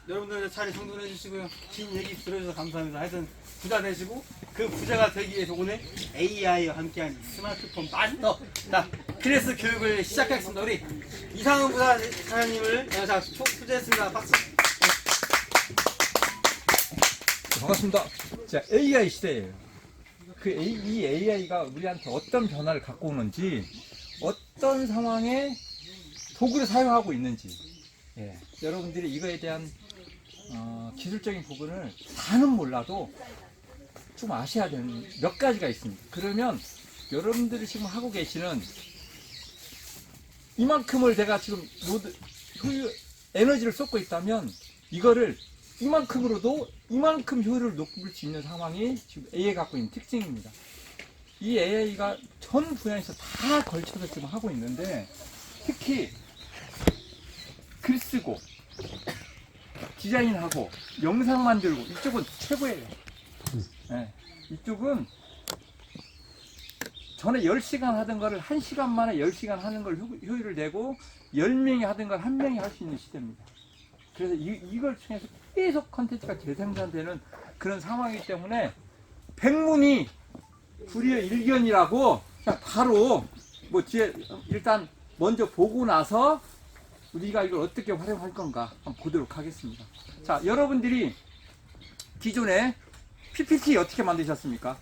여러분들 자리 정돈해 주시고요. 긴 얘기 들어주셔서 감사합니다. 하여튼 부자 되시고 그 부자가 되기 위해서 오늘 AI와 함께한 스마트폰 마스터 자 클래스 교육을 시작하겠습니다. 우리 이상훈 부사장님을 자 초대했습니다. 박수. 반갑습니다. 자, AI 시대예요. 이 AI가 우리한테 어떤 변화를 갖고 오는지, 어떤 상황에 도구를 사용하고 있는지, 예, 여러분들이 이거에 대한 기술적인 부분을 다는 몰라도 좀 아셔야 되는 몇 가지가 있습니다. 그러면 여러분들이 지금 하고 계시는 이만큼을 내가 지금 에너지를 쏟고 있다면 이거를 이만큼으로도 이만큼 효율을 높일 수 있는 상황이 지금 AI가 갖고 있는 특징입니다. 이 AI가 전 분야에서 다 걸쳐서 지금 하고 있는데 특히 글 쓰고 디자인하고 영상 만들고 이쪽은 최고예요. 네, 이쪽은 전에 10시간 하던 거를 1시간 만에 10시간 하는 걸 효율을 내고 10명이 하던 걸 1명이 할 수 있는 시대입니다. 그래서 이걸 통해서 계속 컨텐츠가 재생산되는 그런 상황이기 때문에 백문이 불여일견이라고 바로 뭐 뒤에 일단 먼저 보고 나서 우리가 이걸 어떻게 활용할 건가 한번 보도록 하겠습니다. 자, 여러분들이 기존에 PPT 어떻게 만드셨습니까?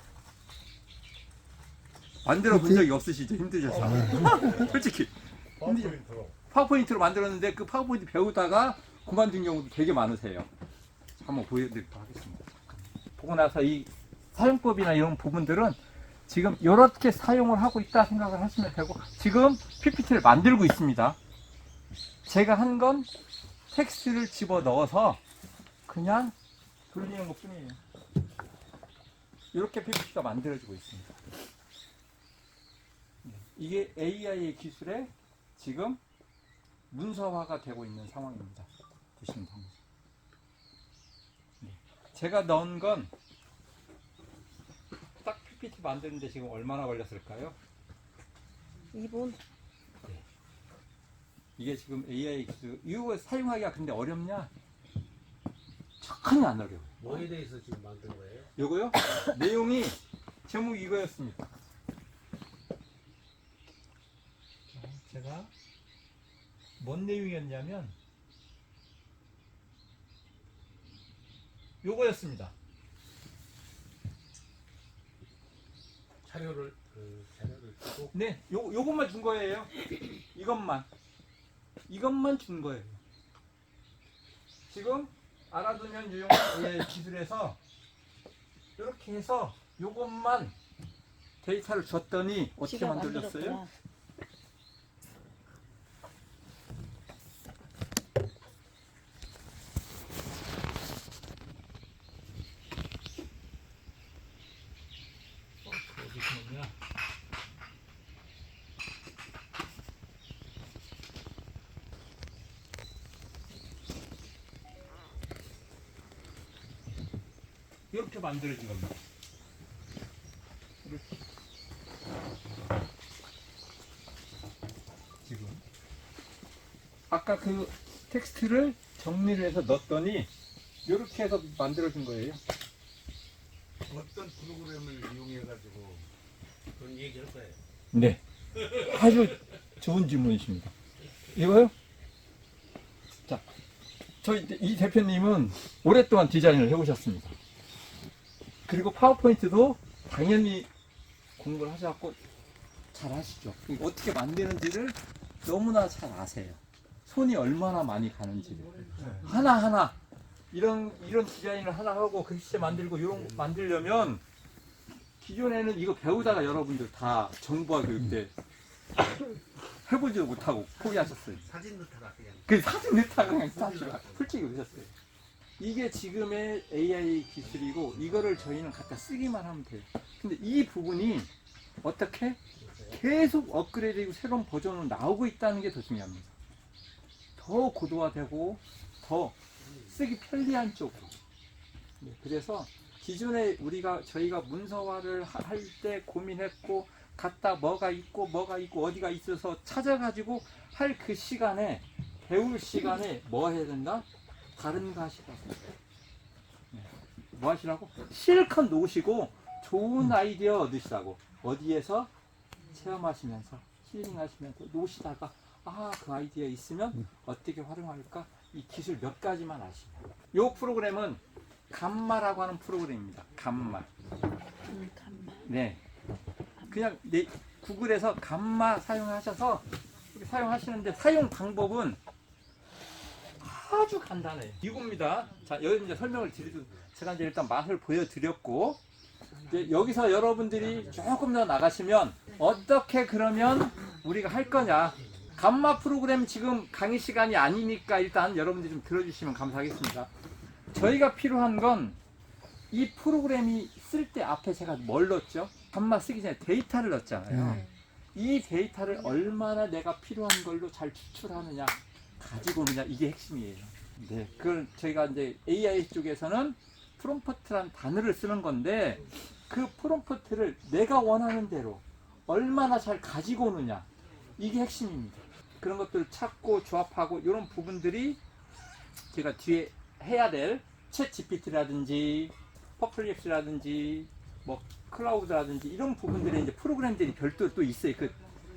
만들어 본 적이 없으시죠? 힘드셔서. 솔직히. 파워포인트로 만들었는데 그 파워포인트 배우다가 그만둔 경우도 되게 많으세요. 한번 보여드리도록 하겠습니다. 보고 나서 이 사용법이나 이런 부분들은 지금 이렇게 사용을 하고 있다 생각을 하시면 되고 지금 PPT를 만들고 있습니다. 제가 한 건 텍스트를 집어 넣어서 그냥 돌리는 것 뿐이에요. 이렇게 PPT가 만들어지고 있습니다. 이게 AI의 기술에 지금 문서화가 되고 있는 상황입니다. 보시면 됩니다. 제가 넣은 건 딱 PPT 만드는데 지금 얼마나 걸렸을까요? 2분. 이게 지금 AI 기술, 이거 사용하기가 근데 어렵냐? 전혀 안 어려워요. 뭐에 대해서 지금 만든 거예요? 요거요? 내용이 제목이 이거였습니다. 제가 뭔 내용이었냐면 요거였습니다. 자료를 주고 네, 요것만 준 거예요. 이것만 준 거예요. 지금 알아두면 유용한 AI 기술에서 이렇게 해서 요것만 데이터를 줬더니 어떻게 지가 만들어졌어요? 만들었구나. 어디서냐? 이렇게 만들어진 겁니다. 이렇게. 지금 아까 그 텍스트를 정리를 해서 넣었더니 이렇게 해서 만들어진 거예요. 어떤 프로그램을 이용해가지고 그런 얘기할 거예요. 네. 아주 좋은 질문이십니다. 이거요? 자, 이 대표님은 오랫동안 디자인을 해오셨습니다. 그리고 파워포인트도 당연히 공부를 하셔갖고 잘 하시죠. 어떻게 만드는지를 너무나 잘 아세요. 손이 얼마나 많이 가는지를. 하나하나 이런 디자인을 하나 하고 글씨 만들고 이런 거 만들려면 기존에는 이거 배우다가 여러분들 다 정보화 교육 때 해보지도 못하고 포기하셨어요. 사진 넣다가 그냥 그 사진 넣다가 그냥 솔직히 그러셨어요. 이게 지금의 AI 기술이고 이거를 저희는 갖다 쓰기만 하면 돼요. 근데 이 부분이 어떻게 계속 업그레이드되고 새로운 버전으로 나오고 있다는 게 더 중요합니다. 더 고도화되고 더 쓰기 편리한 쪽으로. 그래서 기존에 저희가 문서화를 할 때 고민했고 갖다 뭐가 있고 어디가 있어서 찾아가지고 할 그 시간에 배울 시간에 뭐 해야 된다? 다른 거 하시라고. 네. 뭐 하시라고? 실컷 놓으시고 좋은 아이디어 얻으시라고. 어디에서 체험하시면서 힐링하시면서 놓으시다가 그 아이디어 있으면 어떻게 활용할까? 이 기술 몇 가지만 아시면. 이 프로그램은 감마라고 하는 프로그램입니다. 감마. 감마. 네. 그냥 구글에서 감마 사용하셔서 사용하시는데 사용 방법은 아주 간단해요. 이겁니다. 자, 여기 이제 설명을 드리고 제가 이제 일단 맛을 보여드렸고 이제 여기서 여러분들이 조금 더 나가시면 어떻게 그러면 우리가 할 거냐. 감마 프로그램 지금 강의 시간이 아니니까 일단 여러분들이 좀 들어주시면 감사하겠습니다. 저희가 필요한 건 이 프로그램이 쓸 때 앞에 제가 뭘 넣었죠? 감마 쓰기 전에 데이터를 넣었잖아요. 이 데이터를 얼마나 내가 필요한 걸로 잘 추출하느냐, 가지고 오느냐, 이게 핵심이에요. 네, 그걸 저희가 이제 AI 쪽에서는 프롬프트란 단어를 쓰는 건데 그 프롬프트를 내가 원하는 대로 얼마나 잘 가지고 오느냐, 이게 핵심입니다. 그런 것들을 찾고 조합하고 이런 부분들이 제가 뒤에 해야 될 챗 GPT라든지 퍼플렉스라든지 뭐 클라우드라든지 이런 부분들이 이제 프로그램들이 별도로 또 있어요.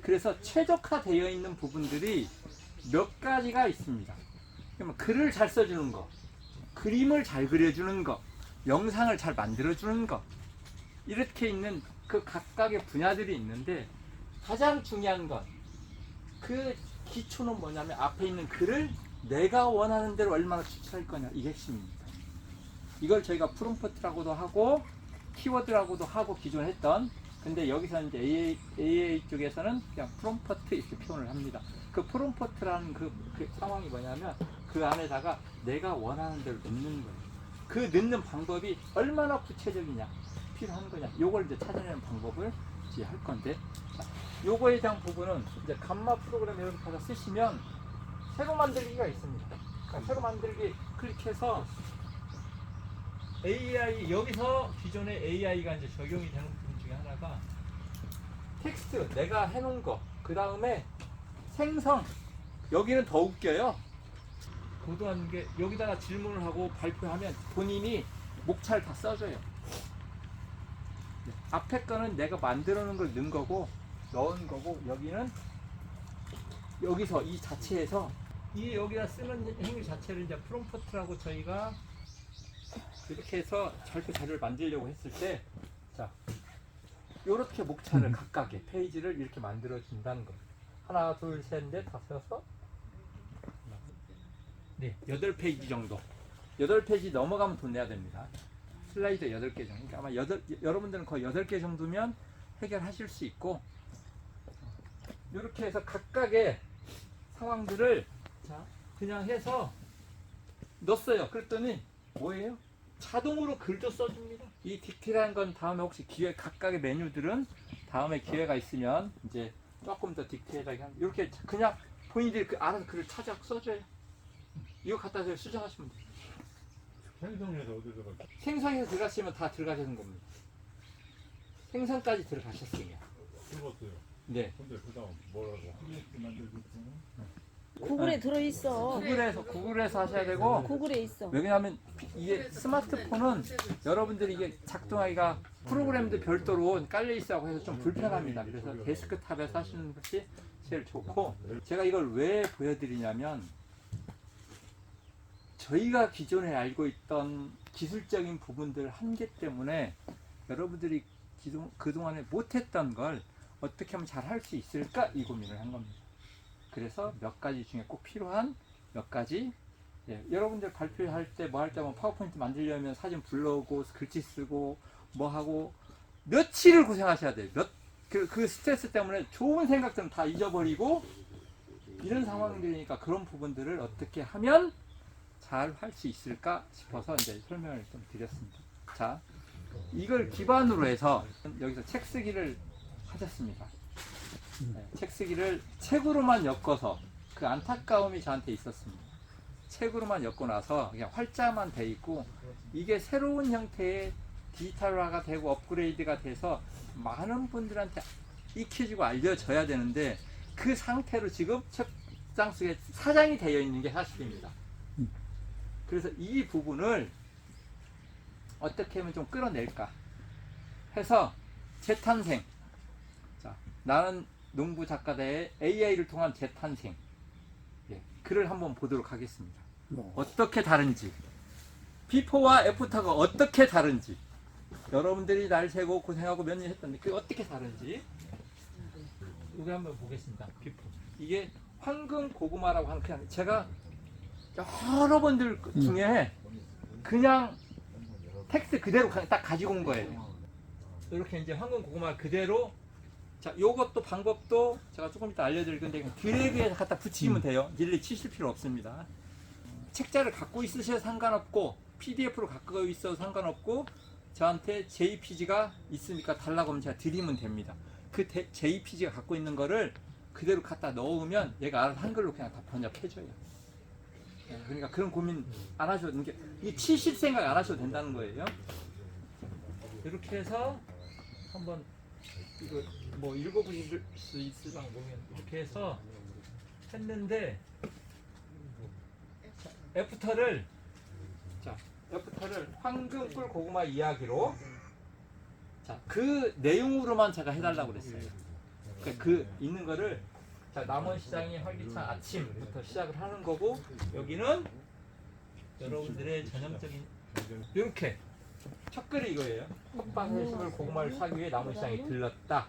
그래서 최적화되어 있는 부분들이 몇 가지가 있습니다. 그러면 글을 잘 써주는 거, 그림을 잘 그려주는 거, 영상을 잘 만들어주는 거, 이렇게 있는 그 각각의 분야들이 있는데 가장 중요한 건 그 기초는 뭐냐면 앞에 있는 글을 내가 원하는 대로 얼마나 추출할 거냐, 이게 핵심입니다. 이걸 저희가 프롬프트라고도 하고 키워드라고도 하고 기존에 했던, 근데 여기서 이제 AI 쪽에서는 그냥 프롬프트 이렇게 표현을 합니다. 그 프롬프트라는 그 상황이 뭐냐면 그 안에다가 내가 원하는 대로 넣는 거예요. 그 넣는 방법이 얼마나 구체적이냐, 필요한 거냐, 요걸 이제 찾아내는 방법을 이제 할 건데, 요거에 대한 부분은 이제 감마 프로그램 이렇게 해서 쓰시면 새로 만들기가 있습니다. 그러니까 새로 만들기 클릭해서 AI, 여기서 기존의 AI가 이제 적용이 되는 부분 중에 하나가 텍스트, 내가 해놓은 거, 그 다음에 생성, 여기는 더 웃겨요. 고도한 게 여기다가 질문을 하고 발표하면 본인이 목차를 다 써줘요. 앞에 거는 내가 만들어 놓은 걸 넣은 거고, 넣은 거고, 여기는 여기서 이 자체에서 이 여기다 쓰는 행위 자체를 이제 프롬프트라고 저희가 이렇게 해서 발표 자료를 만들려고 했을 때, 자, 요렇게 목차를 각각의 페이지를 이렇게 만들어 준다는 거. 하나, 둘, 셋, 넷, 다섯, 여섯, 네, 8페이지 정도. 8페이지 넘어가면 돈 내야 됩니다. 슬라이드 8개 정도. 그러니까 아마 여러분들은 거의 8개 정도면 해결하실 수 있고, 이렇게 해서 각각의 상황들을 자, 그냥 해서 넣었어요. 그랬더니 뭐예요? 자동으로 글도 써줍니다. 이 디테일한 건 다음에 혹시 기회, 각각의 메뉴들은 다음에 기회가 있으면 이제 조금 더 디테일하게 이렇게 그냥 본인들이 알아서 글을 찾아 써줘요. 이거 갖다 서 수정하시면 돼요. 생성에서 어디 들어가? 생성해서 들어가시면 다 들어가시는 겁니다. 생성까지 들어가셨으면. 들어갔어요. 네. 근데 그다음 뭐라고? 만들고 구글에 들어있어. 구글에서 하셔야 되고, 구글에 있어. 왜냐하면 이게 스마트폰은 여러분들이 이게 작동하기가 프로그램도 별도로 깔려 있어고 해서 좀 불편합니다. 그래서 데스크탑에서 하시는 것이 제일 좋고, 제가 이걸 왜 보여드리냐면 저희가 기존에 알고 있던 기술적인 부분들 한계 때문에 여러분들이 그동안에 못했던 걸 어떻게 하면 잘 할 수 있을까, 이 고민을 한 겁니다. 그래서 몇 가지 중에 꼭 필요한 몇 가지, 예, 여러분들 발표할 때 뭐 할 때 뭐 파워포인트 만들려면 사진 불러오고 글씨 쓰고 뭐 하고 며칠을 고생하셔야 돼요. 그 스트레스 때문에 좋은 생각들은 다 잊어버리고 이런 상황들이니까 그런 부분들을 어떻게 하면 잘 할 수 있을까 싶어서 이제 설명을 좀 드렸습니다. 자, 이걸 기반으로 해서 여기서 책 쓰기를 하셨습니다. 네, 책 쓰기를 책으로만 엮어서 그 안타까움이 저한테 있었습니다. 책으로만 엮고 나서 그냥 활자만 돼 있고, 이게 새로운 형태의 디지털화가 되고 업그레이드가 돼서 많은 분들한테 익혀지고 알려져야 되는데 그 상태로 지금 책장 속에 사장이 되어 있는 게 사실입니다. 그래서 이 부분을 어떻게 하면 좀 끌어낼까 해서 재탄생. 자, 나는 농부 작가대의 AI를 통한 재탄생. 예, 글을 한번 보도록 하겠습니다. 어떻게 다른지, 비포와 애프터가 어떻게 다른지, 여러분들이 날 새고 고생하고 몇 년 했던데 그게 어떻게 다른지 이거 한번 보겠습니다. 비포. 이게 황금 고구마라고 하는, 그냥 제가 여러 번들 중에 그냥 텍스트 그대로 그냥 딱 가지고 온 거예요. 이렇게 이제 황금 고구마 그대로. 자, 요것도 방법도 제가 조금 이따 알려드릴 건데 그냥 드래그해서 갖다 붙이면 돼요. 일일이 치실 필요 없습니다. 책자를 갖고 있으셔도 상관없고 PDF로 갖고 있어도 상관없고 저한테 JPG가 있으니까 달라고 하면 제가 드리면 됩니다. 그 JPG가 갖고 있는 거를 그대로 갖다 넣으면 얘가 알아서 한글로 그냥 다 번역해줘요. 그러니까 그런 고민 안 하셔도 되는 게, 이 치실 생각 안 하셔도 된다는 거예요. 이렇게 해서 한번 이거 뭐 읽어보실 수 있을까 보면 이렇게 해서 했는데, 자, 애프터를 황금꿀 고구마 이야기로, 자, 그 내용으로만 제가 해달라고 그랬어요. 그러니까 그 있는 거를, 자, 남원시장이 활기찬 아침부터 시작을 하는 거고, 여기는 여러분들의 전형적인 이렇게 첫 글이 이거예요. 헛밭에 심을 고구마를 사기 위해 남원시장에 들렀다.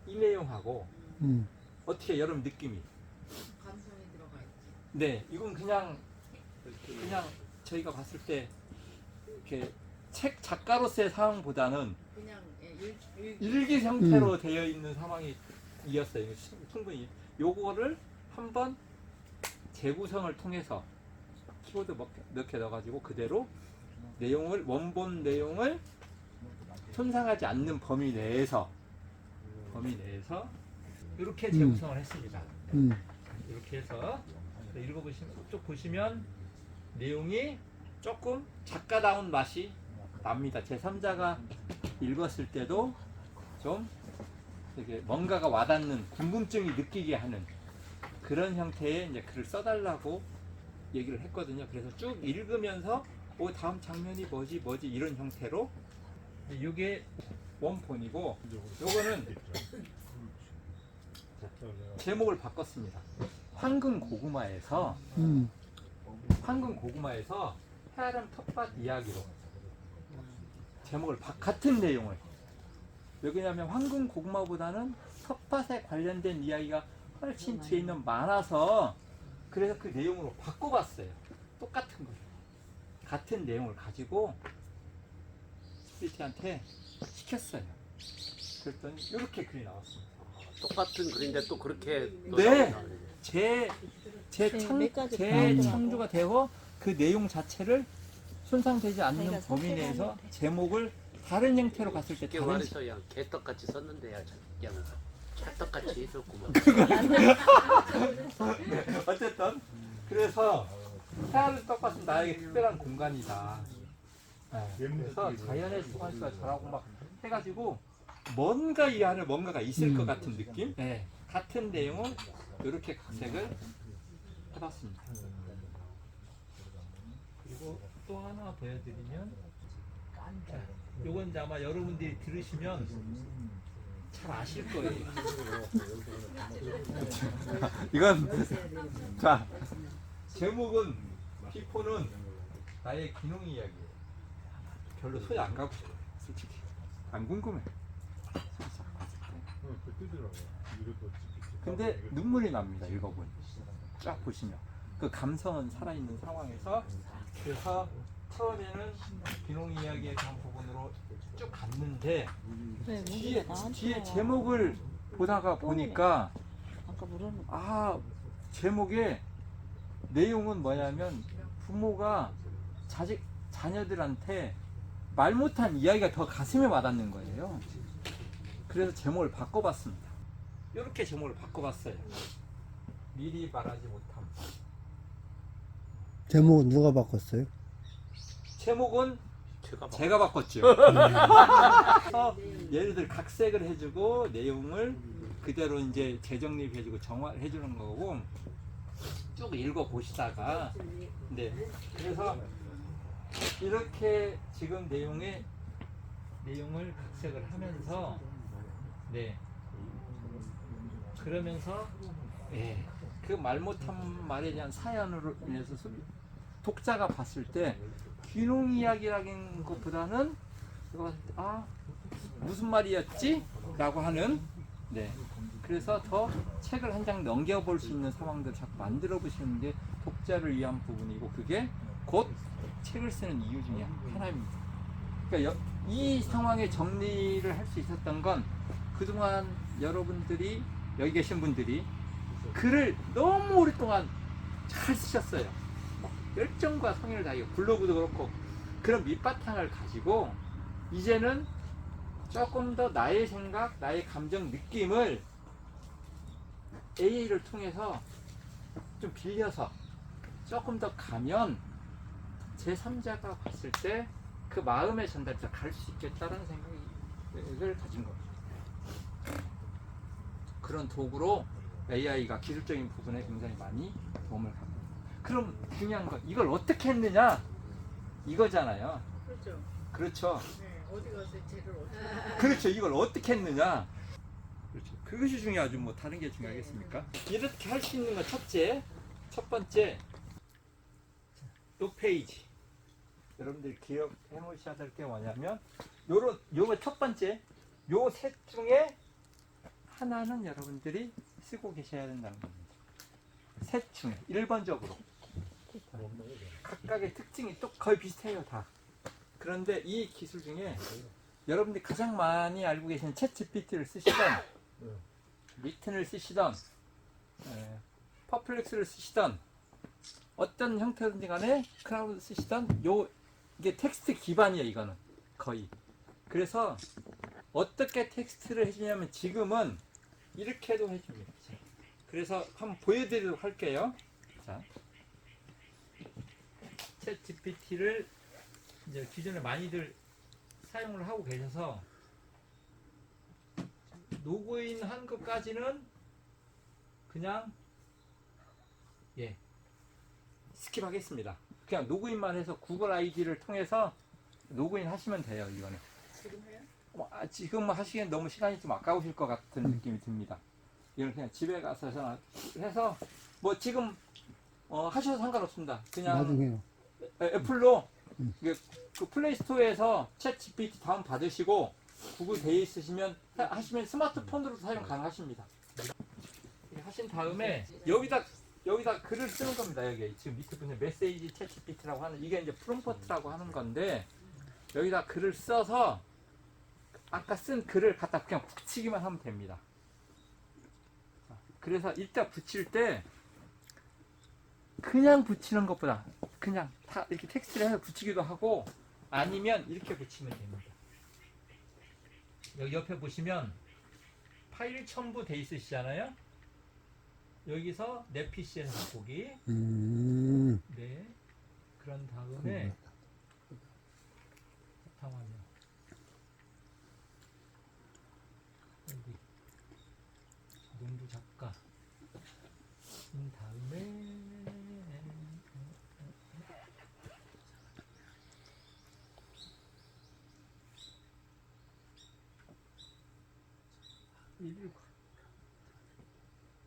이 내용하고 어떻게 여러분 느낌이? 감성이 들어가 있지. 네, 이건 그냥 저희가 봤을 때 이렇게 책 작가로서의 상황보다는 그냥 일기 형태로 되어 있는 상황이 이었어요. 충분히 요거를 한번 재구성을 통해서 키보드 몇 개 넣어가지고 그대로 내용을, 원본 내용을 손상하지 않는 범위 내에서 이렇게 재구성을 했습니다. 이렇게 해서 읽어보시면, 쭉 보시면 내용이 조금 작가다운 맛이 납니다. 제3자가 읽었을 때도 좀 되게 뭔가가 와닿는, 궁금증이 느끼게 하는 그런 형태의 이제 글을 써달라고 얘기를 했거든요. 그래서 쭉 읽으면서 다음 장면이 뭐지 이런 형태로. 이게 원본이고, 요거는 제목을 바꿨습니다. 황금 고구마에서 해아름 텃밭 이야기로 제목을 같은 내용을, 왜냐하면 황금 고구마보다는 텃밭에 관련된 이야기가 훨씬 뒤에 있는 많아서, 그래서 그 내용으로 바꿔봤어요. 똑같은 거예요. 같은 내용을 가지고 스피티한테 시켰어요. 그랬더니 이렇게 글이 나왔습니다. 똑같은 글인데 또 그렇게 또 네. 나오네. 제 몇 가지 창조가 되고 그 내용 자체를 손상되지 않는 자기가 범위 선택을 내에서 하면 돼. 제목을 다른 형태로 갔을 때 쉽게 다른 말해서 그냥 개떡같이 썼는데 그냥 찰떡같이 해줬구만. 어쨌든 그래서 해아름 텃밭은 나에게 특별한 공간이다. 그래서 자연의 수관수가 저라고 막 해가지고 뭔가 이 안에 뭔가가 있을 것 같은 느낌? 네, 같은 내용을 이렇게 각색을 해봤습니다. 그리고 또 하나 보여드리면, 자, 요건 이제 아마 여러분들이 들으시면 잘 아실 거예요. 이건, 자, 제목은 피포는 나의 기농 이야기예요. 별로 소리 안 가고 싶어요. 솔직히 안 궁금해. 근데 눈물이 납니다. 읽어보니 쫙 보시면 그 감성은 살아있는 상황에서. 그래서 처음에는 기농 이야기의 한 부분으로 쭉 갔는데 왜 뒤에 문제가 나한테 제목을 보다가 보니까 아까 물어놓고 제목의 내용은 뭐냐면 부모가 자녀들한테 말 못한 이야기가 더 가슴에 와닿는 거예요. 그래서 제목을 바꿔봤습니다. 이렇게 제목을 바꿔봤어요. 미리 말하지 못함. 제목은 누가 바꿨어요? 제목은 제가 막 제가 바꿨죠. 그래서 예를 들어 각색을 해주고 내용을 그대로 이제 재정립해주고 정화해주는 거고, 쭉 읽어 보시다가 네 그래서 이렇게 지금 내용을 각색을 하면서 네 그러면서 예, 그 말 못한 말에 대한 사연으로 인해서 독자가 봤을 때 귀농 이야기라는 것보다는 아 무슨 말이었지? 라고 하는 네 그래서 더 책을 한 장 넘겨볼 수 있는 상황들을 자꾸 만들어 보시는 게 독자를 위한 부분이고 그게 곧 책을 쓰는 이유 중에 하나입니다. 그러니까 이 상황의 정리를 할 수 있었던 건 그동안 여러분들이 여기 계신 분들이 글을 너무 오랫동안 잘 쓰셨어요. 열정과 성의를 다하고 블로그도 그렇고 그런 밑바탕을 가지고 이제는 조금 더 나의 생각, 나의 감정, 느낌을 AA를 통해서 좀 빌려서 조금 더 가면 제3자가 봤을 때 그 마음의 전달이 더 갈 수 있겠다라는 생각을 가진 겁니다. 그런 도구로 AI가 기술적인 부분에 굉장히 많이 도움을 갖고 그럼 중요한 건 이걸 어떻게 했느냐 이거잖아요. 그렇죠. 그렇죠. 네, 어디 가서 쟤를 어떻게 그렇죠. 이걸 어떻게 했느냐. 그렇죠. 그것이 중요하죠. 뭐 다른 게 중요하겠습니까? 이렇게 할 수 있는 건 첫 번째 요 페이지. 여러분들이 기억해 놓으셔야 될 게 뭐냐면 요거 첫 번째 요 셋 중에 하나는 여러분들이 쓰고 계셔야 된다는 겁니다. 셋 중에 1번적으로 각각의 특징이 또 거의 비슷해요 다. 그런데 이 기술 중에 여러분들이 가장 많이 알고 계시는 챗 GPT를 쓰시던 리튼을 쓰시던 퍼플렉스를 쓰시던 어떤 형태든지 간에 크라우드 쓰시던 이게 텍스트 기반이에요. 이거는 거의. 그래서 어떻게 텍스트를 해주냐면 지금은 이렇게도 해줍니다. 그래서 한번 보여드리도록 할게요. 자, 챗 GPT를 이제 기존에 많이들 사용을 하고 계셔서 로그인 한 것까지는 그냥 스킵하겠습니다. 그냥 로그인만 해서 구글 아이디를 통해서 로그인 하시면 돼요. 이거는 지금 해요? 지금 하시기엔 너무 시간이 좀 아까우실 것 같은 느낌이 듭니다. 이건 그냥 집에 가서 해서 뭐 지금 하셔도 상관없습니다. 그냥 나중에요. 애플로 그 플레이스토어에서 챗 GPT 다운 받으시고 구글 데이 쓰시면 하시면 스마트폰으로도 사용 가능하십니다. 이렇게 하신 다음에 여기다 글을 쓰는 겁니다. 여기 지금 밑에 보면 메시지 챗 GPT라고 하는 이게 이제 프롬프트라고 하는 건데 여기다 글을 써서 아까 쓴 글을 갖다 그냥 붙이기만 하면 됩니다. 그래서 일단 붙일 때 그냥 붙이는 것보다 그냥 다 이렇게 텍스트를 해서 붙이기도 하고 아니면 이렇게 붙이면 됩니다. 여기 옆에 보시면 파일 첨부 돼 있으시잖아요. 여기서 내 PC에서 바꾸기. 네. 그런 다음에 바탕화면 여기 농부 작가 인 다음에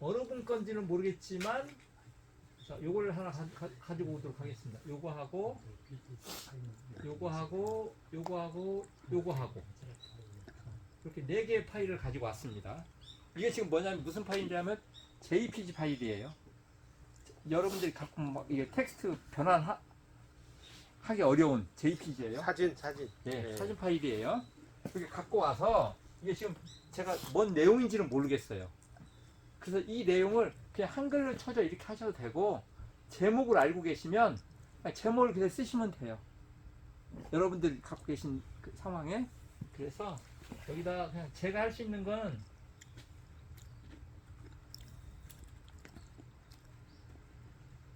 어느 분 건지는 모르겠지만 자, 요거를 하나 가지고 오도록 하겠습니다. 요거하고 이렇게 4개의 파일을 가지고 왔습니다. 이게 지금 뭐냐면 무슨 파일이냐면 JPG 파일이에요. 여러분들이 갖고 이게 텍스트 변환하기 어려운 JPG예요. 사진. 네, 사진 파일이에요. 이렇게 갖고 와서 이게 지금 제가 뭔 내용인지는 모르겠어요. 그래서 이 내용을 그냥 한글로 쳐져 이렇게 하셔도 되고 제목을 알고 계시면 제목을 그냥 쓰시면 돼요. 여러분들이 갖고 계신 그 상황에. 그래서 여기다 그냥 제가 할 수 있는 건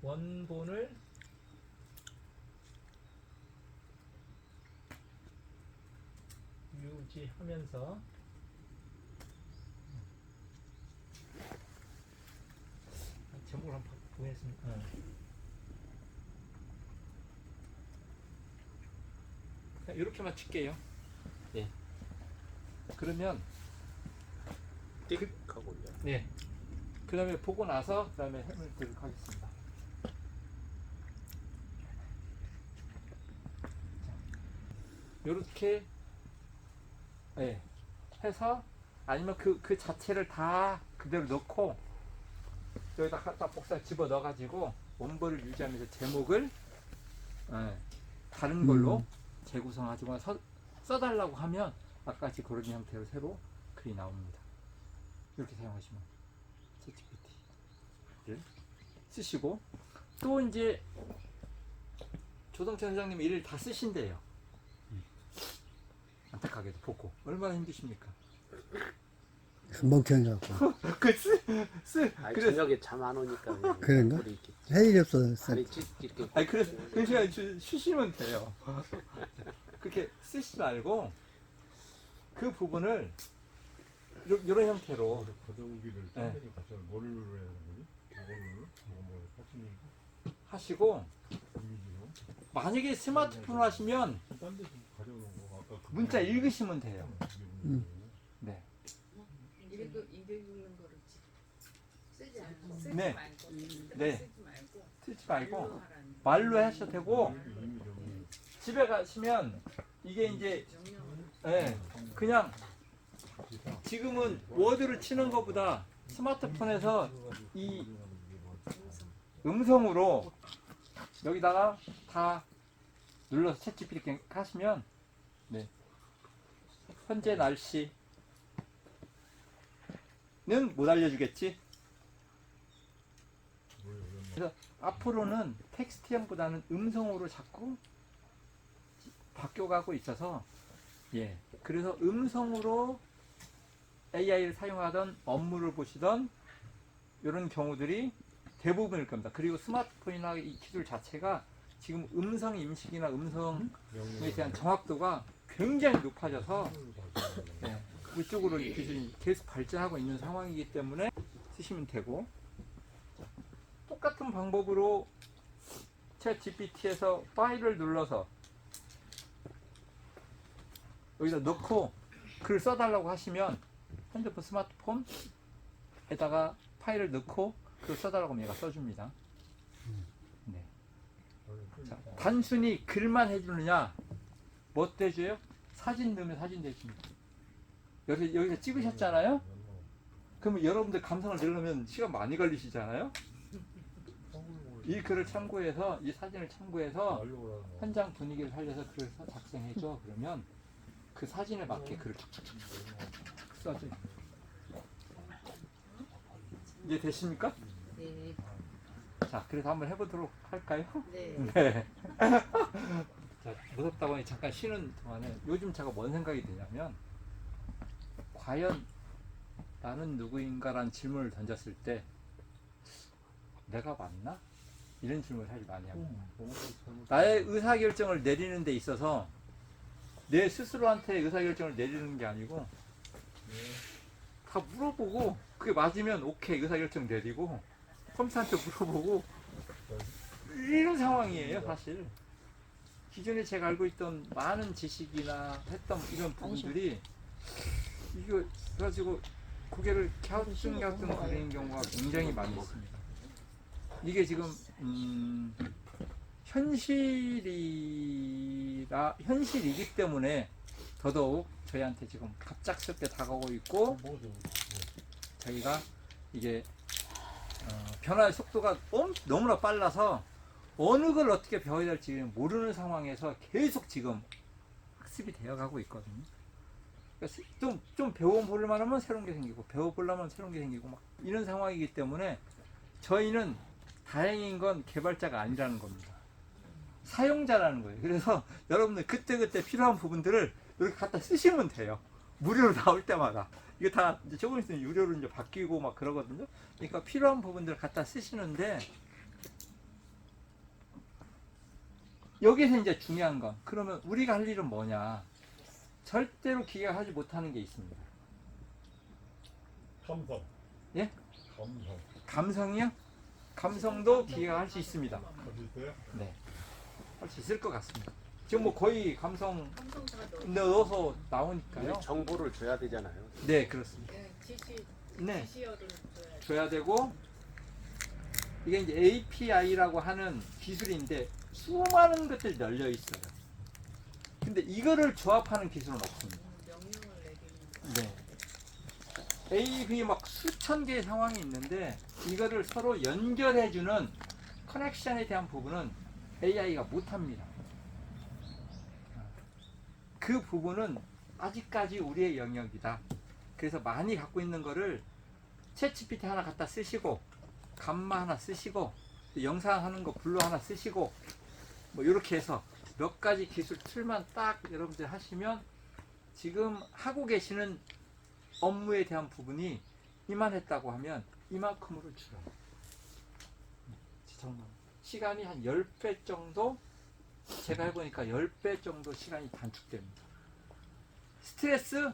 원본을 유지하면서 제목을 한번 구했습니다. 이렇게만 칠게요. 예. 그러면 띡 하고 올려. 네. 그 다음에 보고 나서 그 다음에 해볼 드리도록 하겠습니다. 요렇게 예, 해서 아니면 그 자체를 다 그대로 넣고 여기다 갖다 복사 집어 넣어 가지고 원본을 유지하면서 제목을 예, 다른 걸로 재구성하거나 써달라고 하면 아까 같이 그런 형태로 새로 글이 나옵니다. 이렇게 사용하시면 챗GPT를 쓰시고 또 이제 조성찬 회장님이 일을 다 쓰신대요. 안타깝게도 보고 얼마나 힘드십니까? 멍청해갖고. 아니 그래서 저녁에 잠 안 오니까 그냥 그런가? 우리 이렇게 할 일이 없어서. 아니 이렇게 아니 그래서 쉬시면 돼요. 그렇게 쓰시지 말고 그 부분을 이런 형태로 거동기를 네. 딴데를 갖다 뭐를 눌러야 되는 거지? 이거를 뭐 사진이 하시고 이미지로 만약에 스마트폰 하시면 딴데 좀 가져오는 거 아까 그 문자 읽으시면 돼요. 네. 읽는 거를 쓰지 않고 쓰지 네. 말고 네. 쓰지 말고 쓰지 말고 말로 하라는 말로 하셔도 되고 이미 좀 집에 가시면 이게 이제 명령을 예, 그냥 지금은 워드를 치는 것보다 스마트폰에서 이 음성으로 여기다가 다 눌러서 챗GPT 이렇게 하시면 네. 현재 날씨는 못 알려주겠지? 그래서 앞으로는 텍스트형보다는 음성으로 자꾸 바뀌어가고 있어서 예, 그래서 음성으로 AI를 사용하던 업무를 보시던 이런 경우들이 대부분일 겁니다. 그리고 스마트폰이나 이 기술 자체가 지금 음성 인식이나 음성에 대한 정확도가 굉장히 높아져서 예, 그쪽으로 이 기술이 계속 발전하고 있는 상황이기 때문에 쓰시면 되고 똑같은 방법으로 챗 GPT에서 파일을 눌러서 여기다 넣고 글을 써달라고 하시면 핸드폰 스마트폰에다가 파일을 넣고 글을 써달라고 하면 얘가 써줍니다. 네. 자, 단순히 글만 해주느냐 뭐 해줘요? 사진 넣으면 사진 해줍니다. 여기서 찍으셨잖아요? 그러면 여러분들 감상을 내려면 시간 많이 걸리시잖아요? 이 글을 참고해서 이 사진을 참고해서 현장 분위기를 살려서 글을 작성해줘. 그러면 그 사진에 맞게 글을 착착착 써줘요. 이해 되십니까? 네. 자, 그래서 한번 해보도록 할까요? 네. 네. 자, 무섭다고 하니 잠깐 쉬는 동안에 요즘 제가 뭔 생각이 드냐면 과연 나는 누구인가라는 질문을 던졌을 때 내가 맞나? 이런 질문을 사실 많이 합니다. 나의 의사결정을 내리는 데 있어서 내 스스로한테 의사결정을 내리는 게 아니고 다 물어보고 그게 맞으면 오케이 의사결정 내리고 컴퓨터한테 물어보고 이런 상황이에요 사실. 기존에 제가 알고 있던 많은 지식이나 했던 이런 부분들이 이거 가지고 고개를 갸우뚱갸우뚱 거리는 경우가 굉장히 많이 있습니다. 이게 지금 현실이기 때문에 더더욱 저희한테 지금 갑작스럽게 다가오고 있고 저희가 이게 변화의 속도가 너무나 빨라서 어느 걸 어떻게 배워야 될지 모르는 상황에서 계속 지금 학습이 되어가고 있거든요. 그래서 좀 배워보려면 하면 새로운 게 생기고 배워보려면 새로운 게 생기고 막 이런 상황이기 때문에 저희는 다행인 건 개발자가 아니라는 겁니다. 사용자라는 거예요. 그래서 여러분들 그때그때 필요한 부분들을 이렇게 갖다 쓰시면 돼요. 무료로 나올 때마다. 이게 다 이제 조금 있으면 유료로 이제 바뀌고 막 그러거든요. 그러니까 필요한 부분들을 갖다 쓰시는데 여기서 이제 중요한 건 그러면 우리가 할 일은 뭐냐? 절대로 기계가 하지 못하는 게 있습니다. 감성. 예? 감성. 감성이요? 감성도 기계가 할 수 있습니다. 할수 있어요? 네, 할 수 있을 것 같습니다. 지금 뭐 거의 감성 삼성사가 넣어서 나오니까요. 근데 정보를 줘야 되잖아요. 네, 그렇습니다. 지시 네, 지시어를 줘야 줘야 되고 이게 이제 API라고 하는 기술인데 수많은 것들이 널려 있어요. 근데 이거를 조합하는 기술은 없습니다. 명령을 내리는. 네. A, B 막 수천 개의 상황이 있는데 이거를 서로 연결해주는 커넥션에 대한 부분은 AI가 못합니다. 그 부분은 아직까지 우리의 영역이다. 그래서 많이 갖고 있는 거를 챗GPT 하나 갖다 쓰시고 감마 하나 쓰시고 영상 하는 거 블루 하나 쓰시고 뭐 이렇게 해서 몇 가지 기술 틀만 딱 여러분들 하시면 지금 하고 계시는 업무에 대한 부분이 이만했다고 하면 이만큼으로 줄어요. 정말 시간이 한 10배 정도, 제가 해보니까 10배 정도 시간이 단축됩니다. 스트레스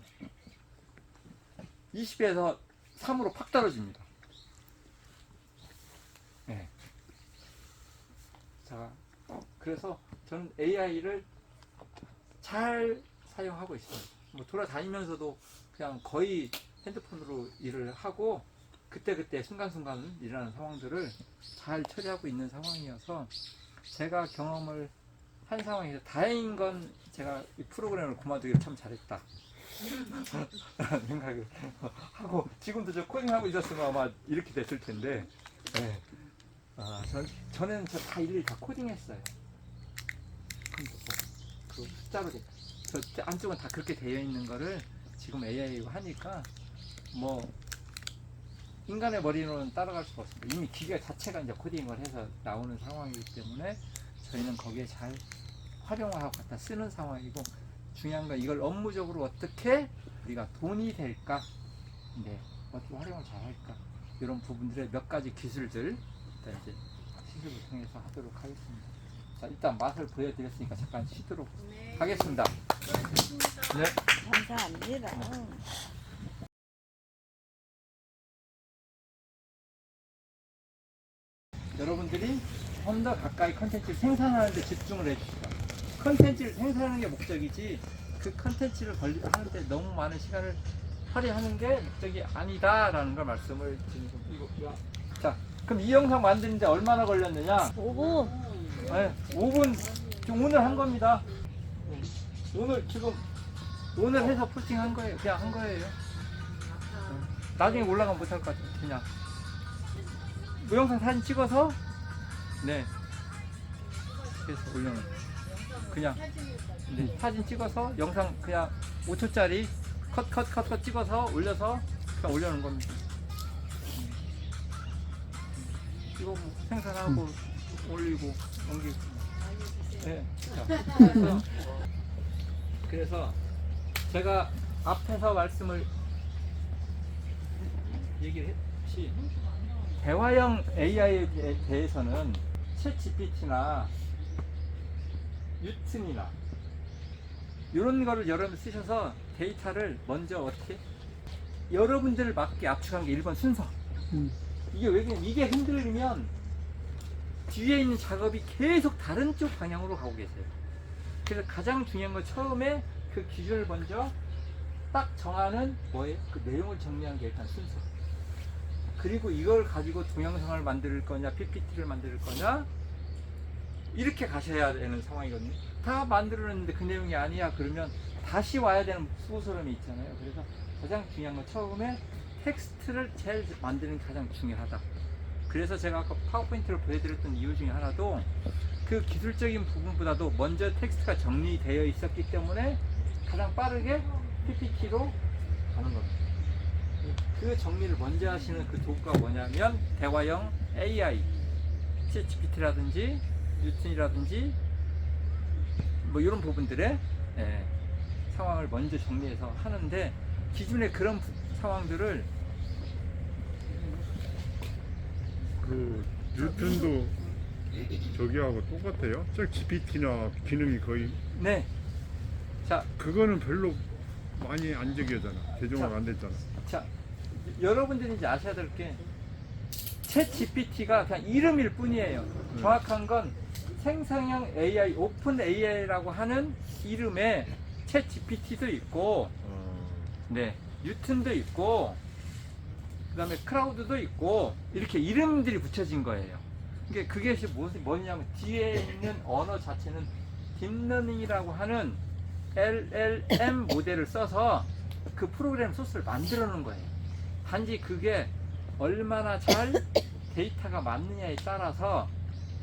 20에서 3으로 팍 떨어집니다. 네. 자, 그래서 저는 AI를 잘 사용하고 있습니다. 뭐 돌아다니면서도 그냥 거의 핸드폰으로 일을 하고 그때그때 순간순간 일어나는 상황들을 잘 처리하고 있는 상황이어서 제가 경험을 한 상황에서 다행인 건 제가 이 프로그램을 그만두기를 참 잘했다 라는 생각을 하고 지금도 저 코딩하고 있었으면 아마 이렇게 됐을 텐데 네. 저는 저 다 일일이 다 코딩했어요. 그 숫자로 저 안쪽은 다 그렇게 되어 있는 거를 지금 AI로 하니까 뭐 인간의 머리로는 따라갈 수가 없습니다. 이미 기계 자체가 이제 코딩을 해서 나오는 상황이기 때문에 저희는 거기에 잘 활용하고 갖다 쓰는 상황이고 중요한 건 이걸 업무적으로 어떻게 우리가 돈이 될까, 네, 어떻게 활용을 잘 할까 이런 부분들의 몇 가지 기술들 일단 이제 시술을 통해서 하도록 하겠습니다. 자, 일단 맛을 보여드렸으니까 잠깐 쉬도록 네. 하겠습니다. 수고하셨습니다. 네. 감사합니다. 여러분들이 좀 더 가까이 컨텐츠를 생산하는 데 집중을 해주시다. 컨텐츠를 생산하는 게 목적이지 그 컨텐츠를 하는데 너무 많은 시간을 할애하는 게 목적이 아니다라는 걸 말씀을 드리고 자, 그럼 이 영상 만드는데 얼마나 걸렸느냐? 5분. 네, 5분 지금 오늘 한 겁니다. 오늘 지금 오늘 해서 포스팅한 거예요. 그냥 한 거예요. 나중에 올라가면 못할 것 같아요. 그냥 무영상 사진 찍어서 네 그래서 올려놓은 그냥 네, 사진 찍어서 영상 그냥 5초짜리 컷 찍어서 올려서 그냥 올려놓은 겁니다. 이거 뭐 생산하고 올리고 옮기고 네. 자, 그래서 제가 앞에서 말씀을 얘기를 했듯이 대화형 AI에 대해서는 챗GPT나 유튼이나 이런 거를 여러분 쓰셔서 데이터를 먼저 어떻게 여러분들을 맞게 압축한 게 1번 순서. 이게 왜 그러냐면 이게 흔들리면 뒤에 있는 작업이 계속 다른 쪽 방향으로 가고 계세요. 그래서 가장 중요한 건 처음에 그 기준을 먼저 딱 정하는 뭐예요? 그 내용을 정리한 게 일단 순서. 그리고 이걸 가지고 동영상을 만들 거냐 PPT를 만들 거냐 이렇게 가셔야 되는 상황이거든요. 다 만들었는데 그 내용이 아니야 그러면 다시 와야 되는 수고스러움이 있잖아요. 그래서 가장 중요한 건 처음에 텍스트를 제일 만드는 게 가장 중요하다. 그래서 제가 아까 파워포인트를 보여드렸던 이유 중에 하나도 그 기술적인 부분보다도 먼저 텍스트가 정리되어 있었기 때문에 가장 빠르게 PPT로 가는 겁니다. 그 정리를 먼저 하시는 그 도구가 뭐냐면 대화형 AI, 챗GPT라든지 뉴튼이라든지 뭐 이런 부분들의 상황을 먼저 정리해서 하는데 기존의 그런 상황들을 그 뉴턴도 저기하고 똑같아요? 책 GPT나 기능이 거의 네. 자, 그거는 별로 많이 안 저기하잖아. 대중화가 안 됐잖아. 자, 여러분들이 이제 아셔야 될 게 챗 GPT가 그냥 이름일 뿐이에요. 정확한 건 생성형 AI, 오픈 AI라고 하는 이름에 챗 GPT도 있고, 네, 뉴튼도 있고, 그다음에 크라우드도 있고 이렇게 이름들이 붙여진 거예요. 그게 뭐냐면 뒤에 있는 언어 자체는 딥러닝이라고 하는 LLM 모델을 써서 그 프로그램 소스를 만들어 놓은 거예요. 단지 그게 얼마나 잘 데이터가 맞느냐에 따라서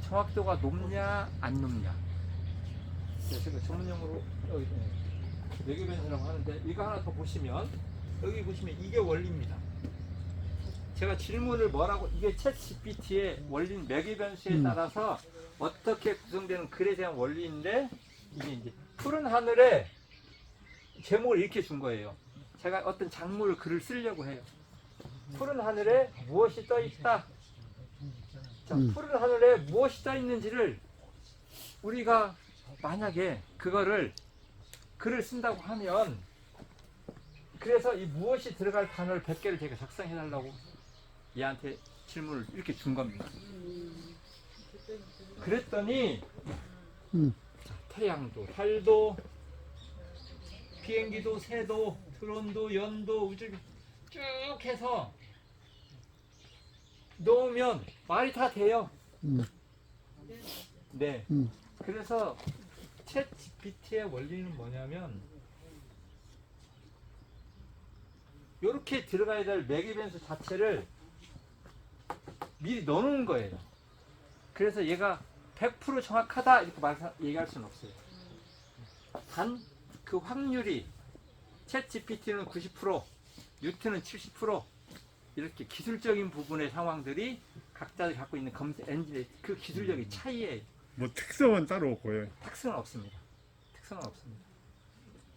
정확도가 높냐 안 높냐. 제가 전문용어로 외교 변수라고 하는데 이거 하나 더 보시면 여기 보시면 이게 원리입니다. 제가 질문을 뭐라고 이게 챗 GPT의 원리는 매개 변수에 따라서 어떻게 구성되는 글에 대한 원리인데 이게 이제 푸른 하늘에 제목을 이렇게 준 거예요. 제가 어떤 작물 글을 쓰려고 해요. 푸른 하늘에 무엇이 떠 있다. 자, 푸른 하늘에 무엇이 떠 있는지를 우리가 만약에 그거를 글을 쓴다고 하면 그래서 이 무엇이 들어갈 단어를 100개를 제가 작성해 달라고 얘한테 질문을 이렇게 준 겁니다. 그랬더니 자, 태양도, 달도, 비행기도, 새도, 드론도, 연도, 우주도 쭉 해서 넣으면 말이 다 돼요. 네. 그래서 챗 GPT의 원리는 뭐냐면 이렇게 들어가야 될 매개 변수 자체를 미리 넣어놓은 거예요. 그래서 얘가 100% 정확하다 이렇게 얘기할 수는 없어요. 단 그 확률이 챗 GPT는 90%, 뉴튼은 70% 이렇게 기술적인 부분의 상황들이 각자 갖고 있는 검색 엔진의 그 기술력의 차이에 뭐 특성은 따로 없고요. 특성은 없습니다. 특성은 없습니다.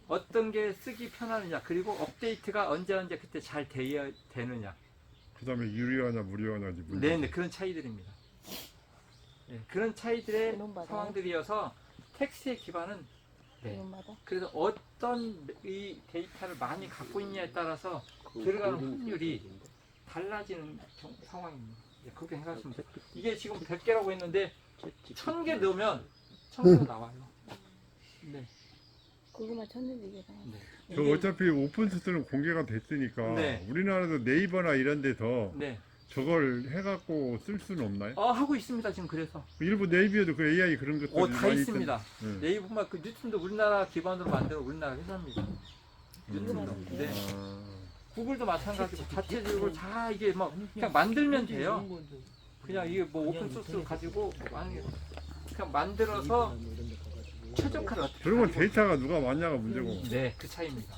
어떤 게 쓰기 편하느냐 그리고 업데이트가 언제 그때 잘 되느냐. 그다음에 유료하냐 무료하냐 네네 그런 차이들입니다. 네, 그런 차이들의 그놈마다. 상황들이어서 텍스트의 기반은 네. 그놈마다. 그래서 어떤 이 데이터를 많이 갖고 있냐에 따라서 들어가는 확률이 달라지는 상황입니다. 네, 그렇게 생각하시면 돼요. 이게 지금 100개라고 했는데 1000개 넣으면 1000개가 나와요. 네. 그거만 쳤는데 이게 다. 네. 그 어차피 오픈소스는 공개가 됐으니까 네. 우리나라도 네이버나 이런 데서 네. 저걸 해갖고 쓸 수는 없나요? 하고 있습니다 지금 그래서. 일부 네이버에도 그 AI 그런 것들 다 있습니다. 응. 네이버만 그 뉴튼도 우리나라 기반으로 만든 우리나라 회사입니다. 뉴튼도. 네. 구글도 마찬가지고 자체적으로 다 이게 막 그냥 만들면 돼요. 그냥 이게 뭐 오픈 소스로 가지고 뭐 하는 게 그냥 만들어서 최적화를 어떻게 그러면 가지고 데이터가 누가 맞냐가 문제고. 네, 그 차이입니다.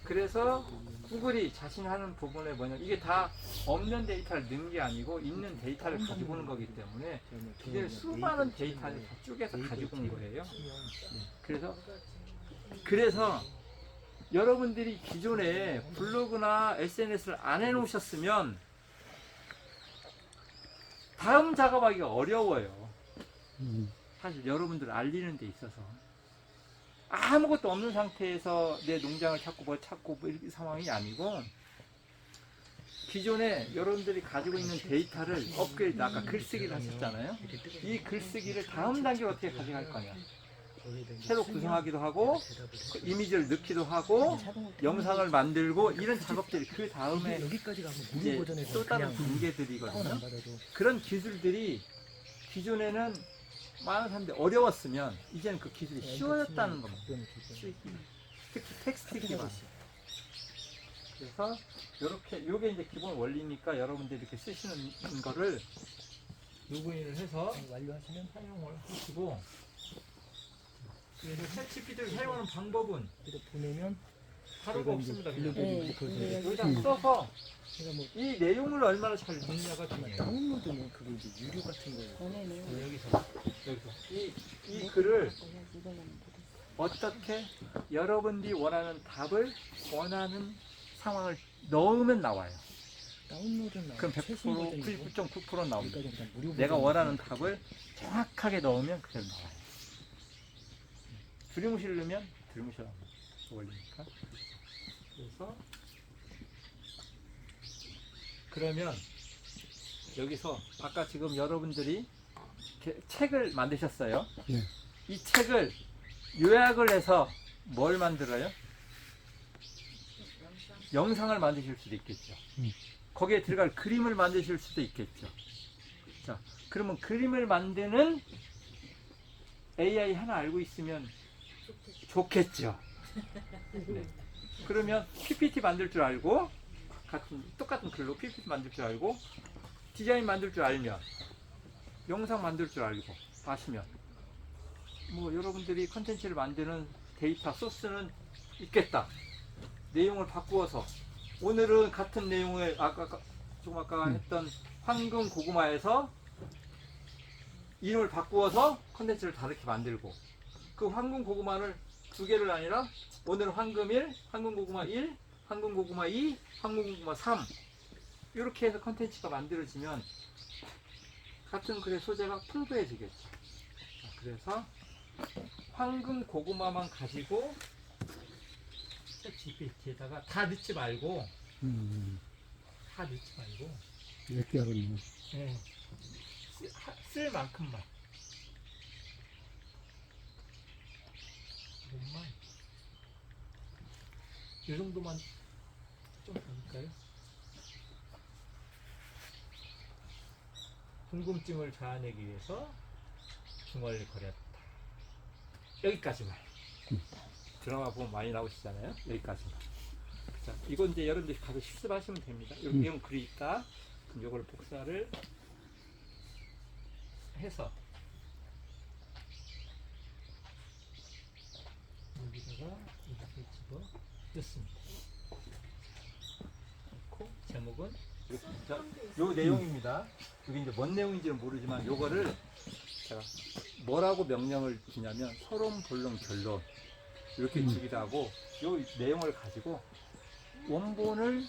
그래서 구글이 자신하는 부분에 뭐냐면 이게 다 없는 데이터를 넣는 게 아니고 있는 데이터를 가지고 오는 거기 때문에 이제 수많은 데이터를 다 쪼개서 가지고 온 거예요. 네. 그래서 여러분들이 기존에 블로그나 SNS를 안 해놓으셨으면 다음 작업하기가 어려워요. 사실 여러분들 알리는 데 있어서 아무것도 없는 상태에서 내 농장을 찾고 뭐 이렇게 상황이 아니고 기존에 여러분들이 가지고 있는 데이터를 업그레이드 아까 글쓰기를 하셨잖아요. 이 글쓰기를 다음 단계로 어떻게 가져갈 거냐. 새로 구성하기도 하고 그 이미지를 넣기도 하고 영상을 만들고 이런 작업들이 그 다음에 이제 또 다른 단계들이거든요. 그런 기술들이 기존에는 많은 사람들이 어려웠으면 이제는 그 기술이 쉬워졌다는 겁니다. 특히 텍스트 기반. 그래서 요게 이제 기본 원리니까 여러분들이 이렇게 쓰시는 거를 로그인을 해서 완료하시면 사용을 하시고 그래서 챗 GPT를 사용하는 방법은 보내면 다른 없습니다. 그냥 네. 여기다 써서 이 내용을 얼마나 잘 읽느냐가 중요해요. 다운로드는 그거 이제 유료 같은 거예요. 전에는 여기서 이 글을 이거는 어떻게 여러분들이 원하는 답을 원하는 상황을 넣으면 나와요. 다운로드는 그럼 100% 최신 버전이고 99.9% 나옵니다. 여기까지 그냥 무료 내가 버전이고. 원하는 답을 정확하게 넣으면 그대로 나와요. 두리뭉실 넣으면 두리뭉실 올리니까. 그래서 그러면 여기서 아까 지금 여러분들이 이렇게 책을 만드셨어요. 예. 이 책을 요약을 해서 뭘 만들어요? 영상을 만드실 수도 있겠죠. 거기에 들어갈 그림을 만드실 수도 있겠죠. 자, 그러면 그림을 만드는 AI 하나 알고 있으면 좋겠죠. 네. 그러면 PPT 만들 줄 알고 똑같은 글로 PPT 만들 줄 알고 디자인 만들 줄 알면 영상 만들 줄 알고 아시면 뭐 여러분들이 컨텐츠를 만드는 데이터 소스는 있겠다. 내용을 바꾸어서 오늘은 같은 내용을 아까 했던 황금 고구마에서 이름을 바꾸어서 컨텐츠를 다르게 만들고 그 황금 고구마를 두 개를 아니라 오늘 황금 1, 황금 고구마 1, 황금 고구마 2, 황금 고구마 3 이렇게 해서 컨텐츠가 만들어지면 같은 글의 소재가 풍부해지겠죠. 자, 그래서 황금 고구마만 가지고 GPT에다가 다 넣지 말고 다 넣지 말고 몇 개월은 네. 쓸 만큼만 이것만 이 정도만 좀 볼까요? 궁금증을 자아내기 위해서 중얼거렸다. 여기까지만. 드라마 보면 많이 나오시잖아요. 여기까지만. 자, 이건 이제 여러분들이 가서 실습하시면 됩니다. 여기 내용 글이 있다. 그럼 이걸 복사를 해서 여기다가 이렇게 집어 넣습니다. 넣고 제목은 요 내용입니다. 이게 이제 뭔 내용인지는 모르지만 요거를 제가 뭐라고 명령을 주냐면 서론, 본론, 결론 이렇게 주기도 하고 요 내용을 가지고 원본을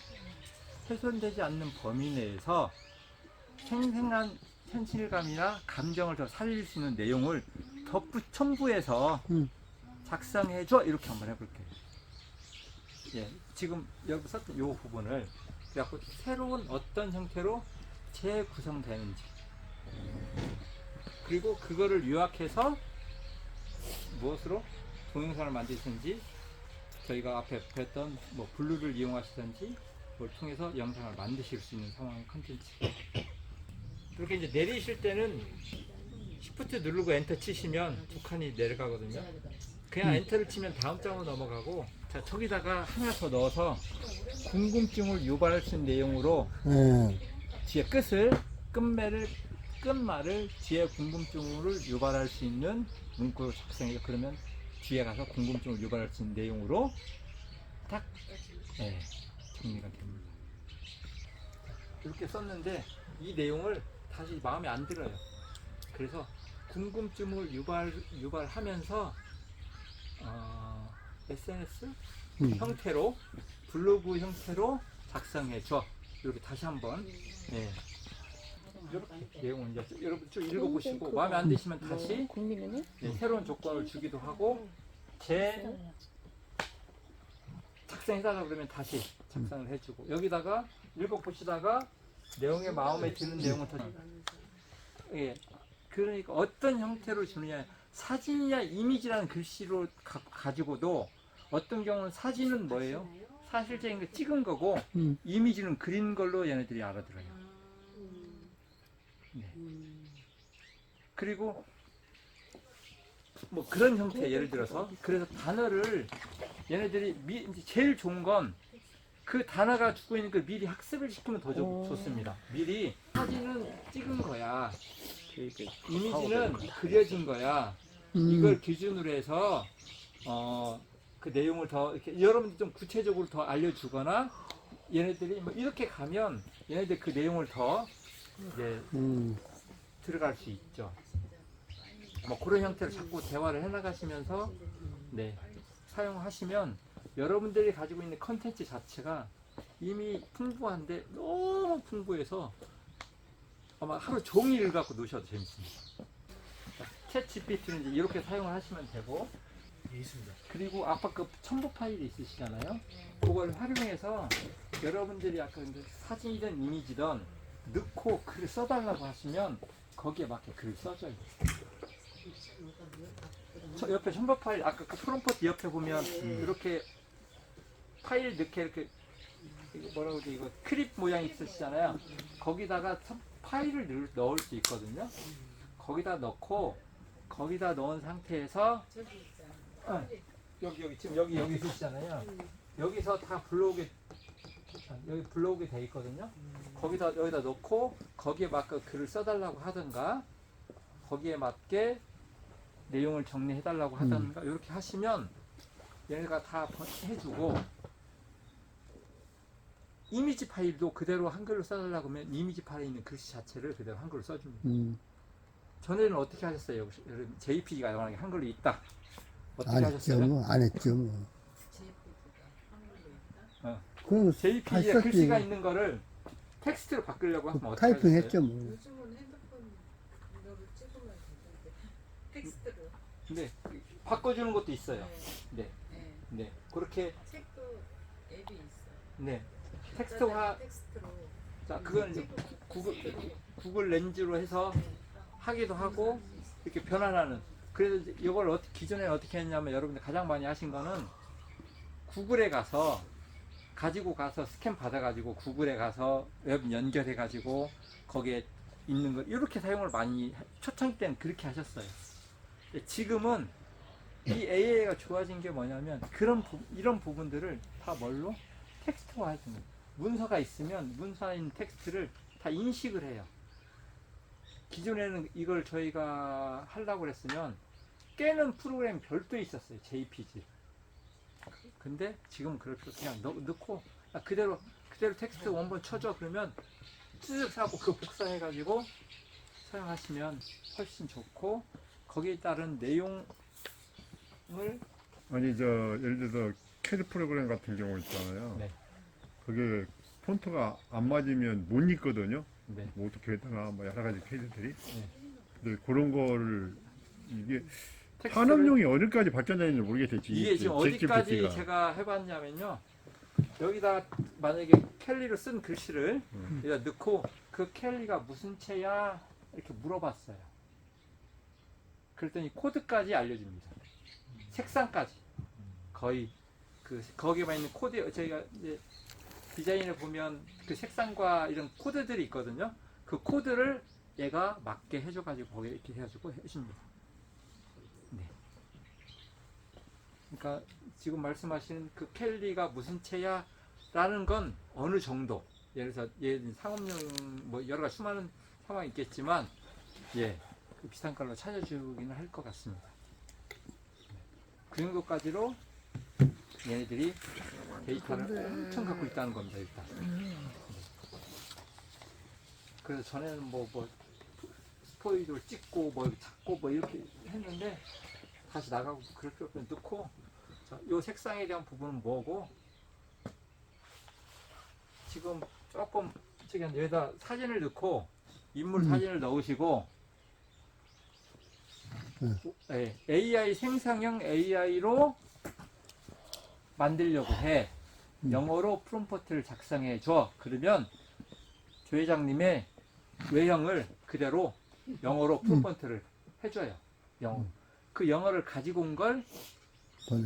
훼손되지 않는 범위 내에서 생생한 현실감이나 감정을 더 살릴 수 있는 내용을 첨부해서 작성해줘 이렇게 한번 해볼게요. 예, 지금 여기 썼던 이 부분을 그래갖고 새로운 어떤 형태로 재구성되는지 그리고 그거를 요약해서 무엇으로 동영상을 만드시든지 저희가 앞에 배웠던 뭐 블루를 이용하시든지 뭘 통해서 영상을 만드실 수 있는 상황의 컨텐츠. 그렇게 이제 내리실 때는 Shift 누르고 엔터 치시면 두 칸이 내려가거든요. 그냥 엔터를 치면 다음 장으로 넘어가고 자 저기다가 하나 더 넣어서 궁금증을 유발할 수 있는 내용으로 뒤에 끝말을 뒤에 궁금증을 유발할 수 있는 문구로 작성해서 그러면 뒤에 가서 궁금증을 유발할 수 있는 내용으로 딱 정리가 됩니다. 이렇게 썼는데 이 내용을 다시 마음에 안 들어요. 그래서 궁금증을 유발하면서 SNS 형태로 블로그 형태로 작성해줘. 이렇게 다시 한번 이렇게 내용을 이제 여러분 쭉 읽어보시고 마음에 안 드시면 다시 국민은요? 새로운 조건을 주기도 하고 작성해달라 그러면 다시 작성을 해주고 여기다가 읽어보시다가 내용에 마음에 드는 내용은 더 그러니까 어떤 형태로 주느냐 사진이나 이미지라는 글씨로 가지고도 어떤 경우는 사진은 뭐예요? 사실적인 거 찍은 거고 이미지는 그린 걸로 얘네들이 알아들어요. 네. 그리고 뭐 그런 형태 예를 들어서 그래서 단어를 얘네들이 제일 좋은 건 그 단어가 죽고 있는 걸 미리 학습을 시키면 더 좋습니다. 미리 사진은 찍은 거야. 이미지는 그려진 거야. 이걸 기준으로 해서 그 내용을 더 이렇게 여러분들 좀 구체적으로 더 알려주거나 얘네들이 뭐 이렇게 가면 얘네들 그 내용을 더 이제 들어갈 수 있죠. 뭐 그런 형태로 자꾸 대화를 해나가시면서 사용하시면 여러분들이 가지고 있는 컨텐츠 자체가 이미 풍부한데 너무 풍부해서 아마 하루 종일 갖고 노셔도 재밌습니다. 챗 GPT는 이제 이렇게 사용을 하시면 되고 있습니다. 그리고 아까 그 첨부 파일이 있으시잖아요. 그걸 활용해서 여러분들이 아까 사진이든 이미지든 넣고 글을 써달라고 하시면 거기에 맞게 글을 써줘요. 저 옆에 첨부 파일 아까 그 프롬프트 옆에 보면 이렇게 파일 넣게 이렇게 이거 뭐라고 그러지 이거 크립 모양 있으시잖아요. 거기다가 파일을 넣을 수 있거든요. 거기다 넣고 거기다 넣은 상태에서 여기 지금 여기 있으시잖아요. 여기서 다 불러오게 여기 불러오게 돼 있거든요. 여기다 넣고 거기에 맞게 글을 써달라고 하든가 거기에 맞게 내용을 정리해달라고 하든가 이렇게 하시면 얘네가 다 해주고 이미지 파일도 그대로 한글로 써달라고 하면 이미지 파일에 있는 글씨 자체를 그대로 한글로 써줍니다. 전에는 어떻게 하셨어요? 여러분 JPG가 만약에 한글로 있다. 어떻게 안 하셨어요? 했죠, 뭐. 안 했죠, 뭐. 그건 다 JPG에 썼지. 글씨가 있는 거를 텍스트로 바꾸려고 하면 어떻게 타이핑 하셨어요? 했죠, 뭐. 요즘은 핸드폰 이거를 찍으면 되는데 텍스트로. 근데 바꿔주는 것도 있어요. 네. 네, 네. 네. 그렇게 책도 앱이 있어요. 네. 텍스트화. 텍스트로. 자, 그건 이제 구글 렌즈로 해서 하기도 하고 이렇게 변환하는. 그래서 이제 이걸 기존에 어떻게 했냐면 여러분들 가장 많이 하신 거는 구글에 가서 가지고 가서 스캔 받아가지고 구글에 가서 웹 연결해가지고 거기에 있는 거 이렇게 사용을 많이 초창기 때는 그렇게 하셨어요. 지금은 이 AI가 좋아진 게 뭐냐면 이런 부분들을 다 뭘로 텍스트화 해주는 거예요. 문서가 있으면 문서에 있는 텍스트를 다 인식을 해요. 기존에는 이걸 저희가 하려고 그랬으면 깨는 프로그램이 별도에 있었어요. JPG. 근데 지금 그렇게 그냥 넣고 그대로 텍스트 원본 쳐줘 그러면 쭉 하고 그 복사해가지고 사용하시면 훨씬 좋고 거기에 따른 내용을 아니 예를 들어서 캐드 프로그램 같은 경우 있잖아요. 네. 그게 폰트가 안 맞으면 못 읽거든요. 네. 뭐 어떻게 했다가 뭐 여러 가지 캐드들이. 네. 근데 그런 거를 이게 텍스트를- 산업용이 어디까지 발전되는지 모르겠어요. 이게 지금 어디까지 GPT가. 제가 해봤냐면요. 여기다 만약에 켈리로 쓴 글씨를 여기다 넣고 그 켈리가 무슨 채야 이렇게 물어봤어요. 그랬더니 코드까지 알려줍니다. 색상까지 거의 거기에만 있는 코드 저희가 이제 디자인을 보면 그 색상과 이런 코드들이 있거든요. 그 코드를 얘가 맞게 해줘가지고 거기에 이렇게 해가지고 해줍니다. 네. 그러니까 지금 말씀하시는 그 켈리가 무슨 채야 라는 건 어느 정도 예를 들어서 상업용 뭐 여러 가지 수많은 상황이 있겠지만 그 비슷한 걸로 찾아주기는 할 것 같습니다. 그 정도까지로 얘네들이 데이터를 엄청 갖고 있다는 겁니다. 일단. 그래서 전에는 뭐 스포이드를 찍고 뭐 잡고 뭐 이렇게 했는데 다시 나가고 그럴 필요 없으면 넣고 이 색상에 대한 부분은 뭐고 지금 조금 여기다 사진을 넣고 인물 사진을 넣으시고 AI 생성형 AI로 만들려고 해. 영어로 프롬프트를 작성해 줘. 그러면 조 회장님의 외형을 그대로 영어로 프롬프트를 해줘요. 영어. 그 영어를 가지고 온 걸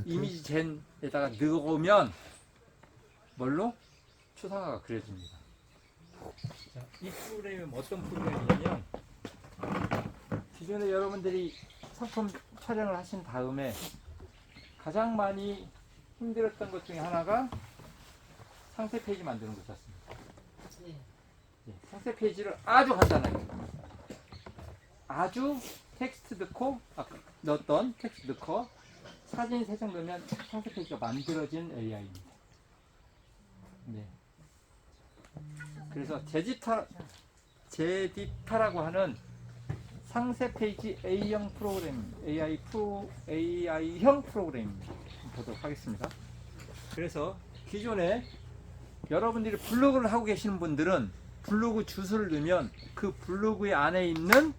이미지 젠에다가 넣으면 뭘로? 추상화가 그려집니다. 자, 이 프로그램은 어떤 프로그램이냐면 기존에 여러분들이 상품 촬영을 하신 다음에 가장 많이 힘들었던 것 중에 하나가 상세 페이지 만드는 것이었습니다. 상세 페이지를 아주 간단하게 아주 텍스트 넣고 아까 넣었던 텍스트 넣고 사진 3장 넣으면 상세 페이지가 만들어진 AI입니다. 네. 그래서 제디타라고 하는 상세 페이지 A형 프로그램, AI형 프로그램입니다. 보도록 하겠습니다. 그래서 기존에 여러분들이 블로그를 하고 계시는 분들은 블로그 주소를 넣으면 그 블로그의 안에 있는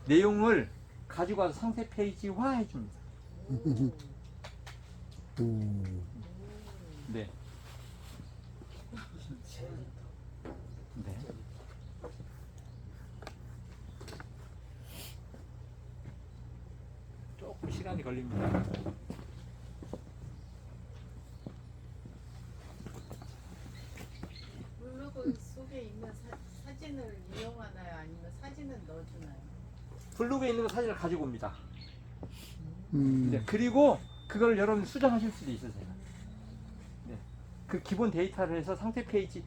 내용을 가지고 와서 상세 페이지화 해줍니다. 네. 네. 시간이 걸립니다. 블로그 속에 있는 사진을 이용하나요? 아니면 사진은 넣어주나요? 블로그에 있는 거 사진을 가지고 옵니다. 음. 네, 그리고 그걸 여러분 수정하실 수도 있으세요. 네, 그 기본 데이터를 해서 상세 페이지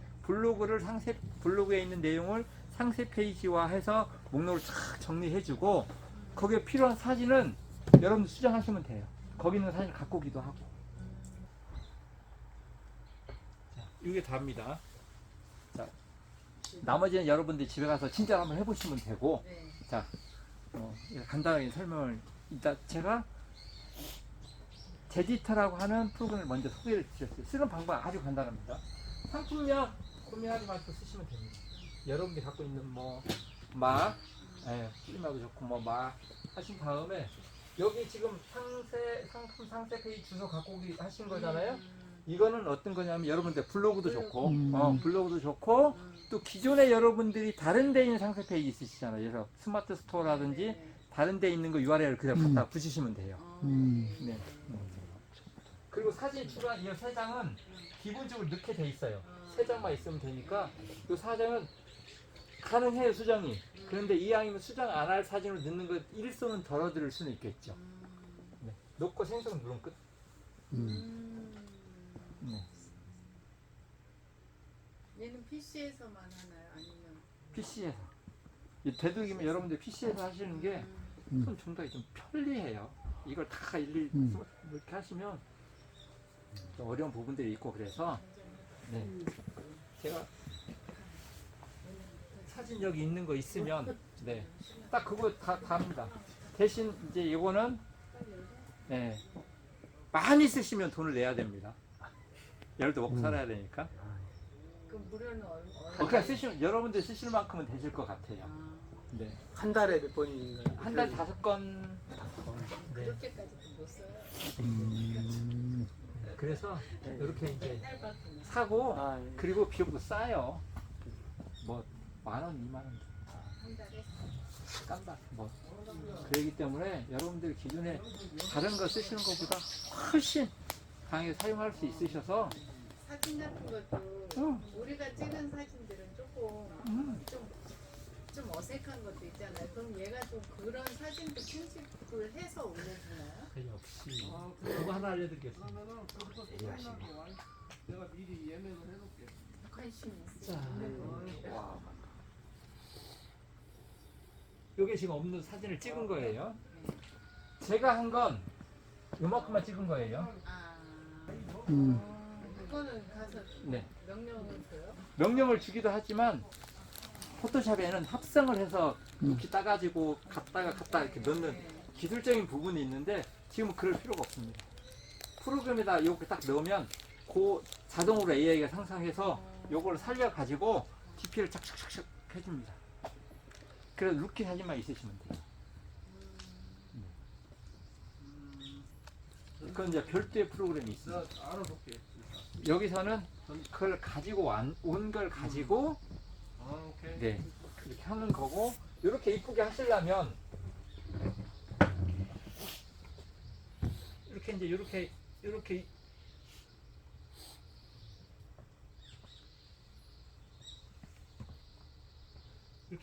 블로그에 있는 내용을 상세 페이지화해서 목록을 쫙 정리해주고 거기에 필요한 사진은 여러분 수정하시면 돼요. 거기 있는 사진 갖고 오기도 하고. 자, 이게 다입니다. 자, 나머지는 여러분들이 집에 가서 친절 한번 해보시면 되고, 네. 자, 간단하게 설명을 일단 제가 제디터라고 하는 프로그램을 먼저 소개를 드렸어요. 쓰는 방법 아주 간단합니다. 상품명 고민하지 말고 쓰시면 됩니다. 여러분들이 갖고 있는 필마도 좋고 하신 다음에 여기 지금 상품 상세 페이지 주소 갖고 오기 하신 거잖아요. 이거는 어떤 거냐면 여러분들 블로그도 좋고 블로그도 좋고 또 기존에 여러분들이 다른 데 있는 상세 페이지 있으시잖아요. 그래서 스마트 스토어라든지 다른 데 있는 거 URL을 그대로 갖다 붙이시면 돼요. 네. 그리고 사진 추가 이 3장은 기본적으로 넣게 돼 있어요. 3장만 있으면 되니까 이 4장은 가능해요, 수정이. 그런데 이왕이면 수정 안 할 사진을 넣는 것 일소는 덜어드릴 수는 있겠죠. 네. 넣고 생성 누르면 끝. 네. 얘는 PC에서만 하나요? 아니면 PC에서. 되도록이면 여러분들 PC에서 하시는 게 좀 더 좀 편리해요. 이걸 다 일일이 이렇게 하시면 좀 어려운 부분들이 있고 그래서 네. 제가 사진 여기 있는 거 있으면 네. 딱 그거 다 합니다. 대신 이제 이거는 네. 많이 쓰시면 돈을 내야 됩니다. 열도 먹고 살아야 되니까. 그 무료는 그냥 쓰시면 여러분들 쓰실 만큼은 되실 것 같아요. 네. 한 달에 몇 번인가요? 한 달 5건. 네. 그렇게까지 못 써요. 그래서 이렇게 이제 짧았구나. 사고 예. 그리고 비용도 싸요. 뭐 10,000원, 20,000원 한 달에 깐다. 뭐 그러기 때문에 여러분들 기존에 다른 거 쓰시는 것보다 훨씬 강하게 사용할 수 있으셔서 사진 같은 것도 우리가 찍은 사진들은 조금 좀 어색한 것도 있잖아요. 그럼 얘가 좀 그런 사진도 편집을 해서 올려주나요? 역시 그거 하나 알려드리겠습니다. 내가 미리 예매를 해놓을게. 관심 있어요. 이게 지금 없는 사진을 찍은 거예요. 제가 한 건 요만큼만 찍은 거예요. 그거는 가서 네. 명령을 줘요? 명령을 주기도 하지만 포토샵에는 합성을 해서 이렇게 따가지고 갖다 이렇게 넣는 기술적인 부분이 있는데 지금은 그럴 필요가 없습니다. 프로그램에다 이렇게 딱 넣으면 그 자동으로 AI가 상상해서 이걸 살려가지고 DP를 착착착착 해줍니다. 그래서 루키 사진만 있으시면 돼요. 그건 이제 별도의 프로그램이 있어요. 알아볼게. 여기서는 그걸 가지고 온 걸 가지고 오케이. 네 이렇게 하는 거고 이렇게 이쁘게 하시려면 이렇게 이제 이렇게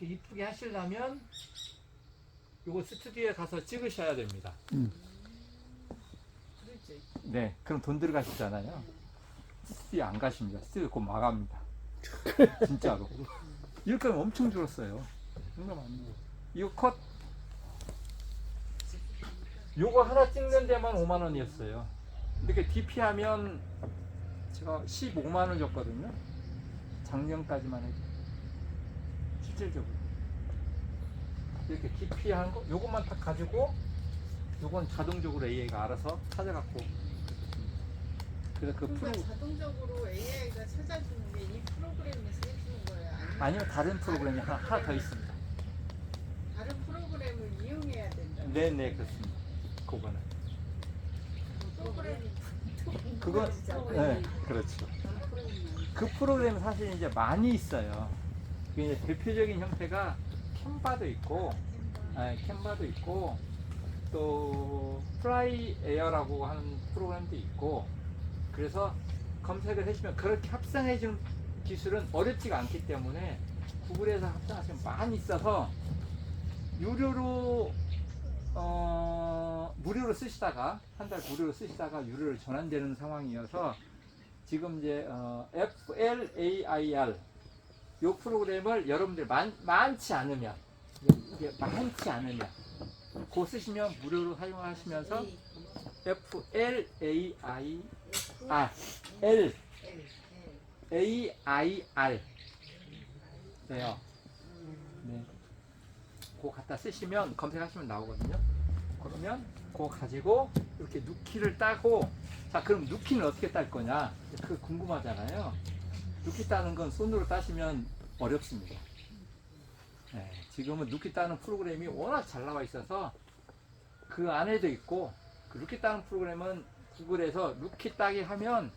이쁘게 하시려면 요거 스튜디오에 가서 찍으셔야 됩니다. 그렇지. 네, 그럼 돈 들어가시잖아요. 스튜디오 안 가십니다. 스튜디오 곧 마감입니다. 진짜로. 일감이 엄청 줄었어요. 장난 아니에요. 이거 컷 요거 하나 찍는 데만 5만 원이었어요. 이렇게 DP 하면 제가 15만 원 줬거든요. 작년까지만 해도. 실질적으로. 이렇게 DP 한 거, 요것만 딱 가지고 요건 자동적으로 AI가 알아서 찾아갖고. 그래서 그 그러니까 프로, 자동적으로 AI가 찾아주는 게 이 프로그램에서 해주는 거예요? 아니면 다른 프로그램이 하나 더 있습니다. 다른 프로그램을 이용해야 된다? 네네, 그렇습니다. 그거는. 프로그램이 그건, 네, 그렇죠. 그 프로그램은 사실 이제 많이 있어요. 그 이제 대표적인 형태가 캔바도 있고, 캔바도 있고, 또 플라이 에어라고 하는 프로그램도 있고, 그래서 검색을 해주면 그렇게 합성해주는 기술은 어렵지가 않기 때문에 구글에서 합성하시면 많이 있어서 유료로 무료로 쓰시다가 한 달 무료로 쓰시다가 유료로 전환되는 상황이어서 지금 이제 FLAIR 요 프로그램을 여러분들 많지 않으면 이게 많지 않으면 그거 쓰시면 무료로 사용하시면서 FLAIR 네요. 네. 그거 갖다 쓰시면 검색하시면 나오거든요. 그러면 그거 가지고 이렇게 누키를 따고, 자 그럼 누키는 어떻게 딸 거냐, 그거 궁금하잖아요. 누키 따는 건 손으로 따시면 어렵습니다. 네, 지금은 누키 따는 프로그램이 워낙 잘 나와 있어서 그 안에도 있고, 그 누키 따는 프로그램은 구글에서 누키 따기 하면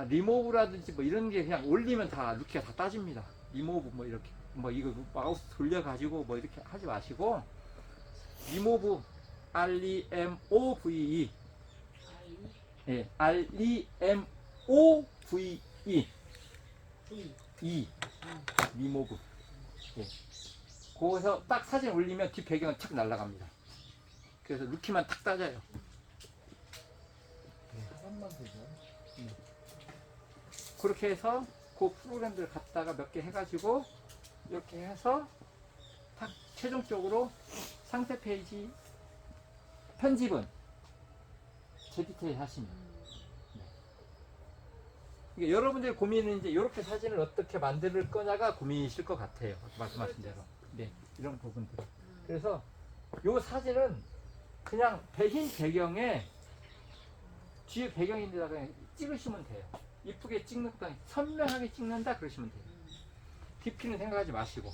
리모브라든지 뭐 이런 게 그냥 올리면 다 누키가 다 따집니다. 리모브 뭐 이렇게 뭐 이거 마우스 돌려 가지고 뭐 이렇게 하지 마시고 리모브 REMOVE 예, REMOVE 리모브 예. 거기서 딱 사진 올리면 뒷 배경은 착 날아갑니다. 그래서 루키만 탁 따져요. 사람만 되죠. 그렇게 해서 그 프로그램들 갖다가 몇 개 해가지고 이렇게 해서 딱 최종적으로 상세 페이지 편집은 JPT 하시면 그러니까 여러분들 고민은 이제 이렇게 사진을 어떻게 만들 거냐가 고민이실 것 같아요. 말씀하신 대로. 네, 이런 부분들. 그래서 이 사진은 그냥 흰 배경에 뒤에 배경인데다가 그냥 찍으시면 돼요. 이쁘게 찍는다, 선명하게 찍는다 그러시면 돼요. DP는 생각하지 마시고.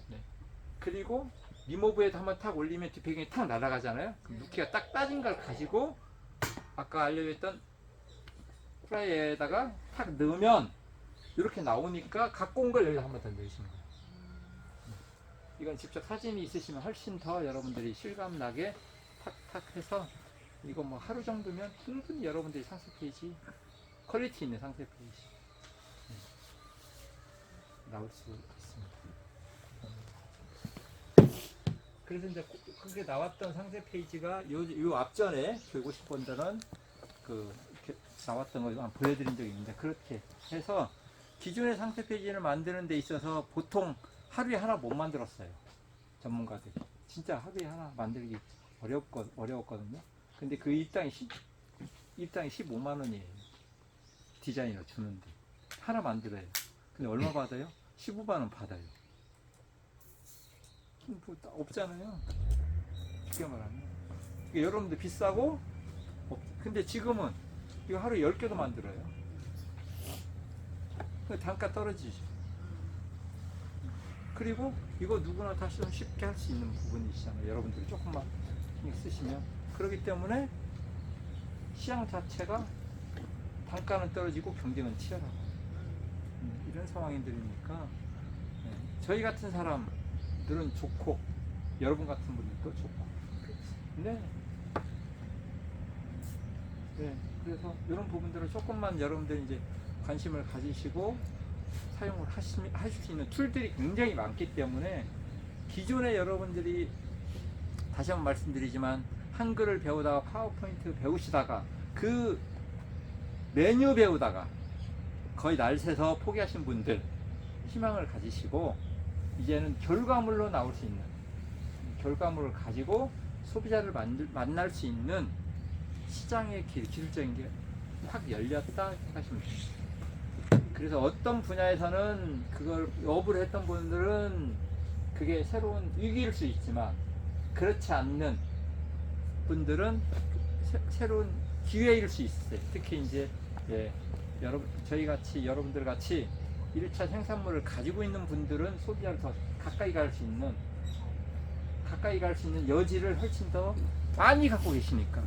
네. 그리고 리모브에도 한번 탁 올리면 뒷배경이 탁 날아가잖아요. 그럼 누키가 딱 따진 걸 가지고 아까 알려줬던 프라이에다가 탁 넣으면 이렇게 나오니까 갖고 온 걸 여기다 한번 더 넣으시는 거예요. 이건 직접 사진이 있으시면 훨씬 더 여러분들이 실감나게 탁탁 해서 이거 뭐 하루 정도면 충분히 여러분들이 상세 페이지 퀄리티 있는 상세 페이지 나올 수 있습니다. 그래서 이제 그게 나왔던 상세 페이지가 요 앞전에 교육 50번들은 그 이렇게 나왔던 거 한번 보여드린 적이 있는데, 그렇게 해서 기존의 상세 페이지를 만드는 데 있어서 보통 하루에 하나 못 만들었어요. 전문가들이 진짜 하루에 하나 만들기 어려웠거든요. 근데 그 입당이 15만 원이에요. 디자이너 주는데 하나 만들어요. 근데 얼마 받아요? 15만 원 받아요. 뭐 없잖아요. 쉽게 말하면. 그러니까 여러분들 비싸고 근데 지금은 이거 하루에 10개도 만들어요. 단가 떨어지죠. 그리고 이거 누구나 다 좀 쉽게 할 수 있는 부분이시잖아요. 여러분들이 조금만 신경 쓰시면. 그렇기 때문에 시장 자체가 단가는 떨어지고 경쟁은 치열하고 이런 상황들이니까 저희 같은 사람들은 좋고 여러분 같은 분들도 좋고. 네. 네. 그래서 이런 부분들을 조금만 여러분들이 이제 관심을 가지시고 사용을 하실 수 있는 툴들이 굉장히 많기 때문에 기존에 여러분들이 다시 한번 말씀드리지만 한글을 배우다가 파워포인트 배우시다가 그 메뉴 배우다가 거의 날 새서 포기하신 분들 희망을 가지시고 이제는 결과물로 나올 수 있는 결과물을 가지고 소비자를 만날 수 있는 시장의 기술적인 게 확 열렸다 생각하시면 됩니다. 그래서 어떤 분야에서는 그걸 업을 했던 분들은 그게 새로운 위기일 수 있지만 그렇지 않는 분들은 새로운 기회일 수 있어요. 특히 이제 저희 같이 여러분들 같이 1차 생산물을 가지고 있는 분들은 소비자를 더 가까이 갈 수 있는 여지를 훨씬 더 많이 갖고 계시니까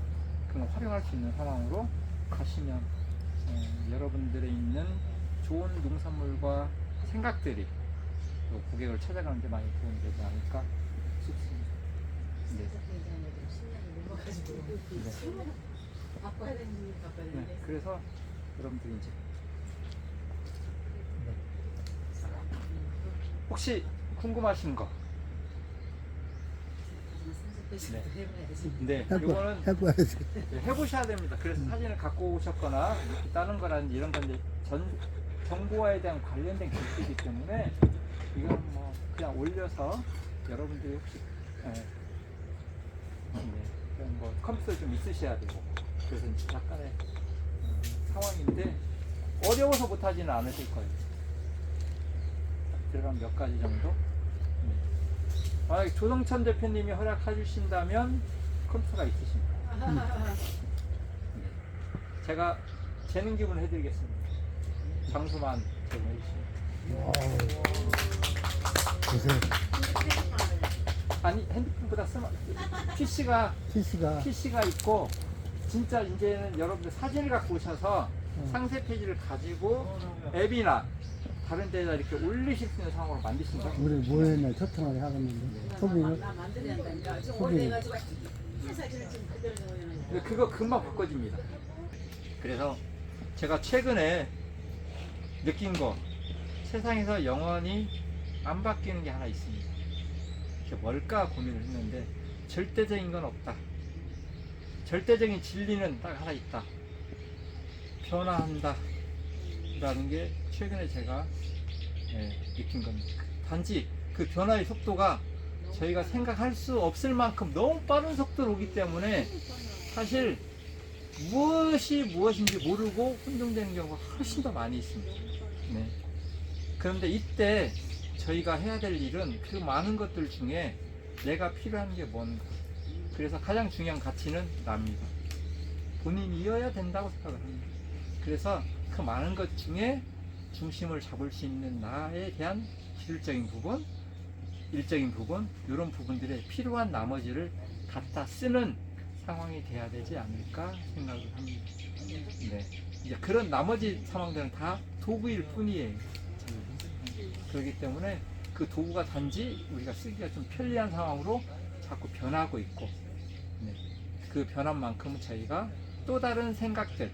그걸 활용할 수 있는 상황으로 가시면 여러분들의 있는 좋은 농산물과 생각들이 또 고객을 찾아가는 데 많이 도움이 되지 않을까 싶습니다. 바꿔야 되는 바꿔야 네, 되는데. 그래서 여러분들이 이제 혹시 궁금하신 거? 네, 이거는 해봐야지. 해보셔야 됩니다. 그래서 사진을 갖고 오셨거나 다른 거라든지 이런 건데 정보화에 대한 관련된 기술이기 때문에 이건 뭐 그냥 올려서 여러분들이 혹시 그냥 뭐 컴퓨터 좀 있으셔야 되고 그래서 이제 약간의 상황인데 어려워서 못하지는 않으실 거예요. 들어간 몇 가지 정도. 만약에 조성천 대표님이 허락해 주신다면 컴퓨터가 있으십니다. 제가 재능 기부를 해드리겠습니다. 장소만 제공해 주시면. 요새 아니 핸드폰보다 PC가 있고 진짜 이제는 여러분들 사진을 갖고 오셔서 상세 페이지를 가지고 앱이나 다른 데다 이렇게 올리실 수 있는 상황으로 만드신다. 우리 모여있는 소통을 하겠는데 소비는 근데 그거 금방 바꿔집니다. 그래서 제가 최근에 느낀 거 세상에서 영원히 안 바뀌는 게 하나 있습니다. 그게 뭘까 고민을 했는데 절대적인 건 없다. 절대적인 진리는 딱 하나 있다. 변화한다 라는 게 최근에 제가 느낀 겁니다. 단지 그 변화의 속도가 저희가 생각할 수 없을 만큼 너무 빠른 속도로 오기 때문에 사실 무엇이 무엇인지 모르고 혼동되는 경우가 훨씬 더 많이 있습니다. 네. 그런데 이때 저희가 해야 될 일은 그 많은 것들 중에 내가 필요한 게 뭔가. 그래서 가장 중요한 가치는 나입니다. 본인이어야 된다고 생각을 합니다. 그래서 그 많은 것 중에 중심을 잡을 수 있는 나에 대한 기술적인 부분, 일적인 부분, 이런 부분들에 필요한 나머지를 갖다 쓰는 상황이 돼야 되지 않을까 생각을 합니다. 네. 이제 그런 나머지 상황들은 다 도구일 뿐이에요. 그렇기 때문에 그 도구가 단지 우리가 쓰기가 좀 편리한 상황으로 자꾸 변하고 있고, 네. 그 변함만큼은 저희가 또 다른 생각들,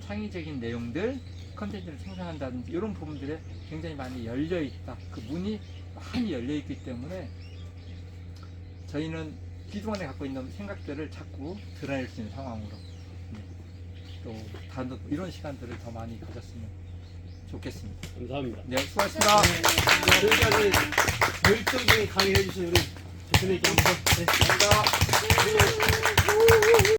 창의적인 내용들, 컨텐츠를 생산한다든지 이런 부분들에 굉장히 많이 열려 있다. 그 문이 많이 열려 있기 때문에 저희는 기존에 갖고 있는 생각들을 자꾸 드러낼 수 있는 상황으로 또 다른 이런 시간들을 더 많이 가졌으면 좋겠습니다. 감사합니다. 네, 수고하셨습니다. 여기까지 열정적인 강의를 해주신 우리 대표님께 한번 감사합니다.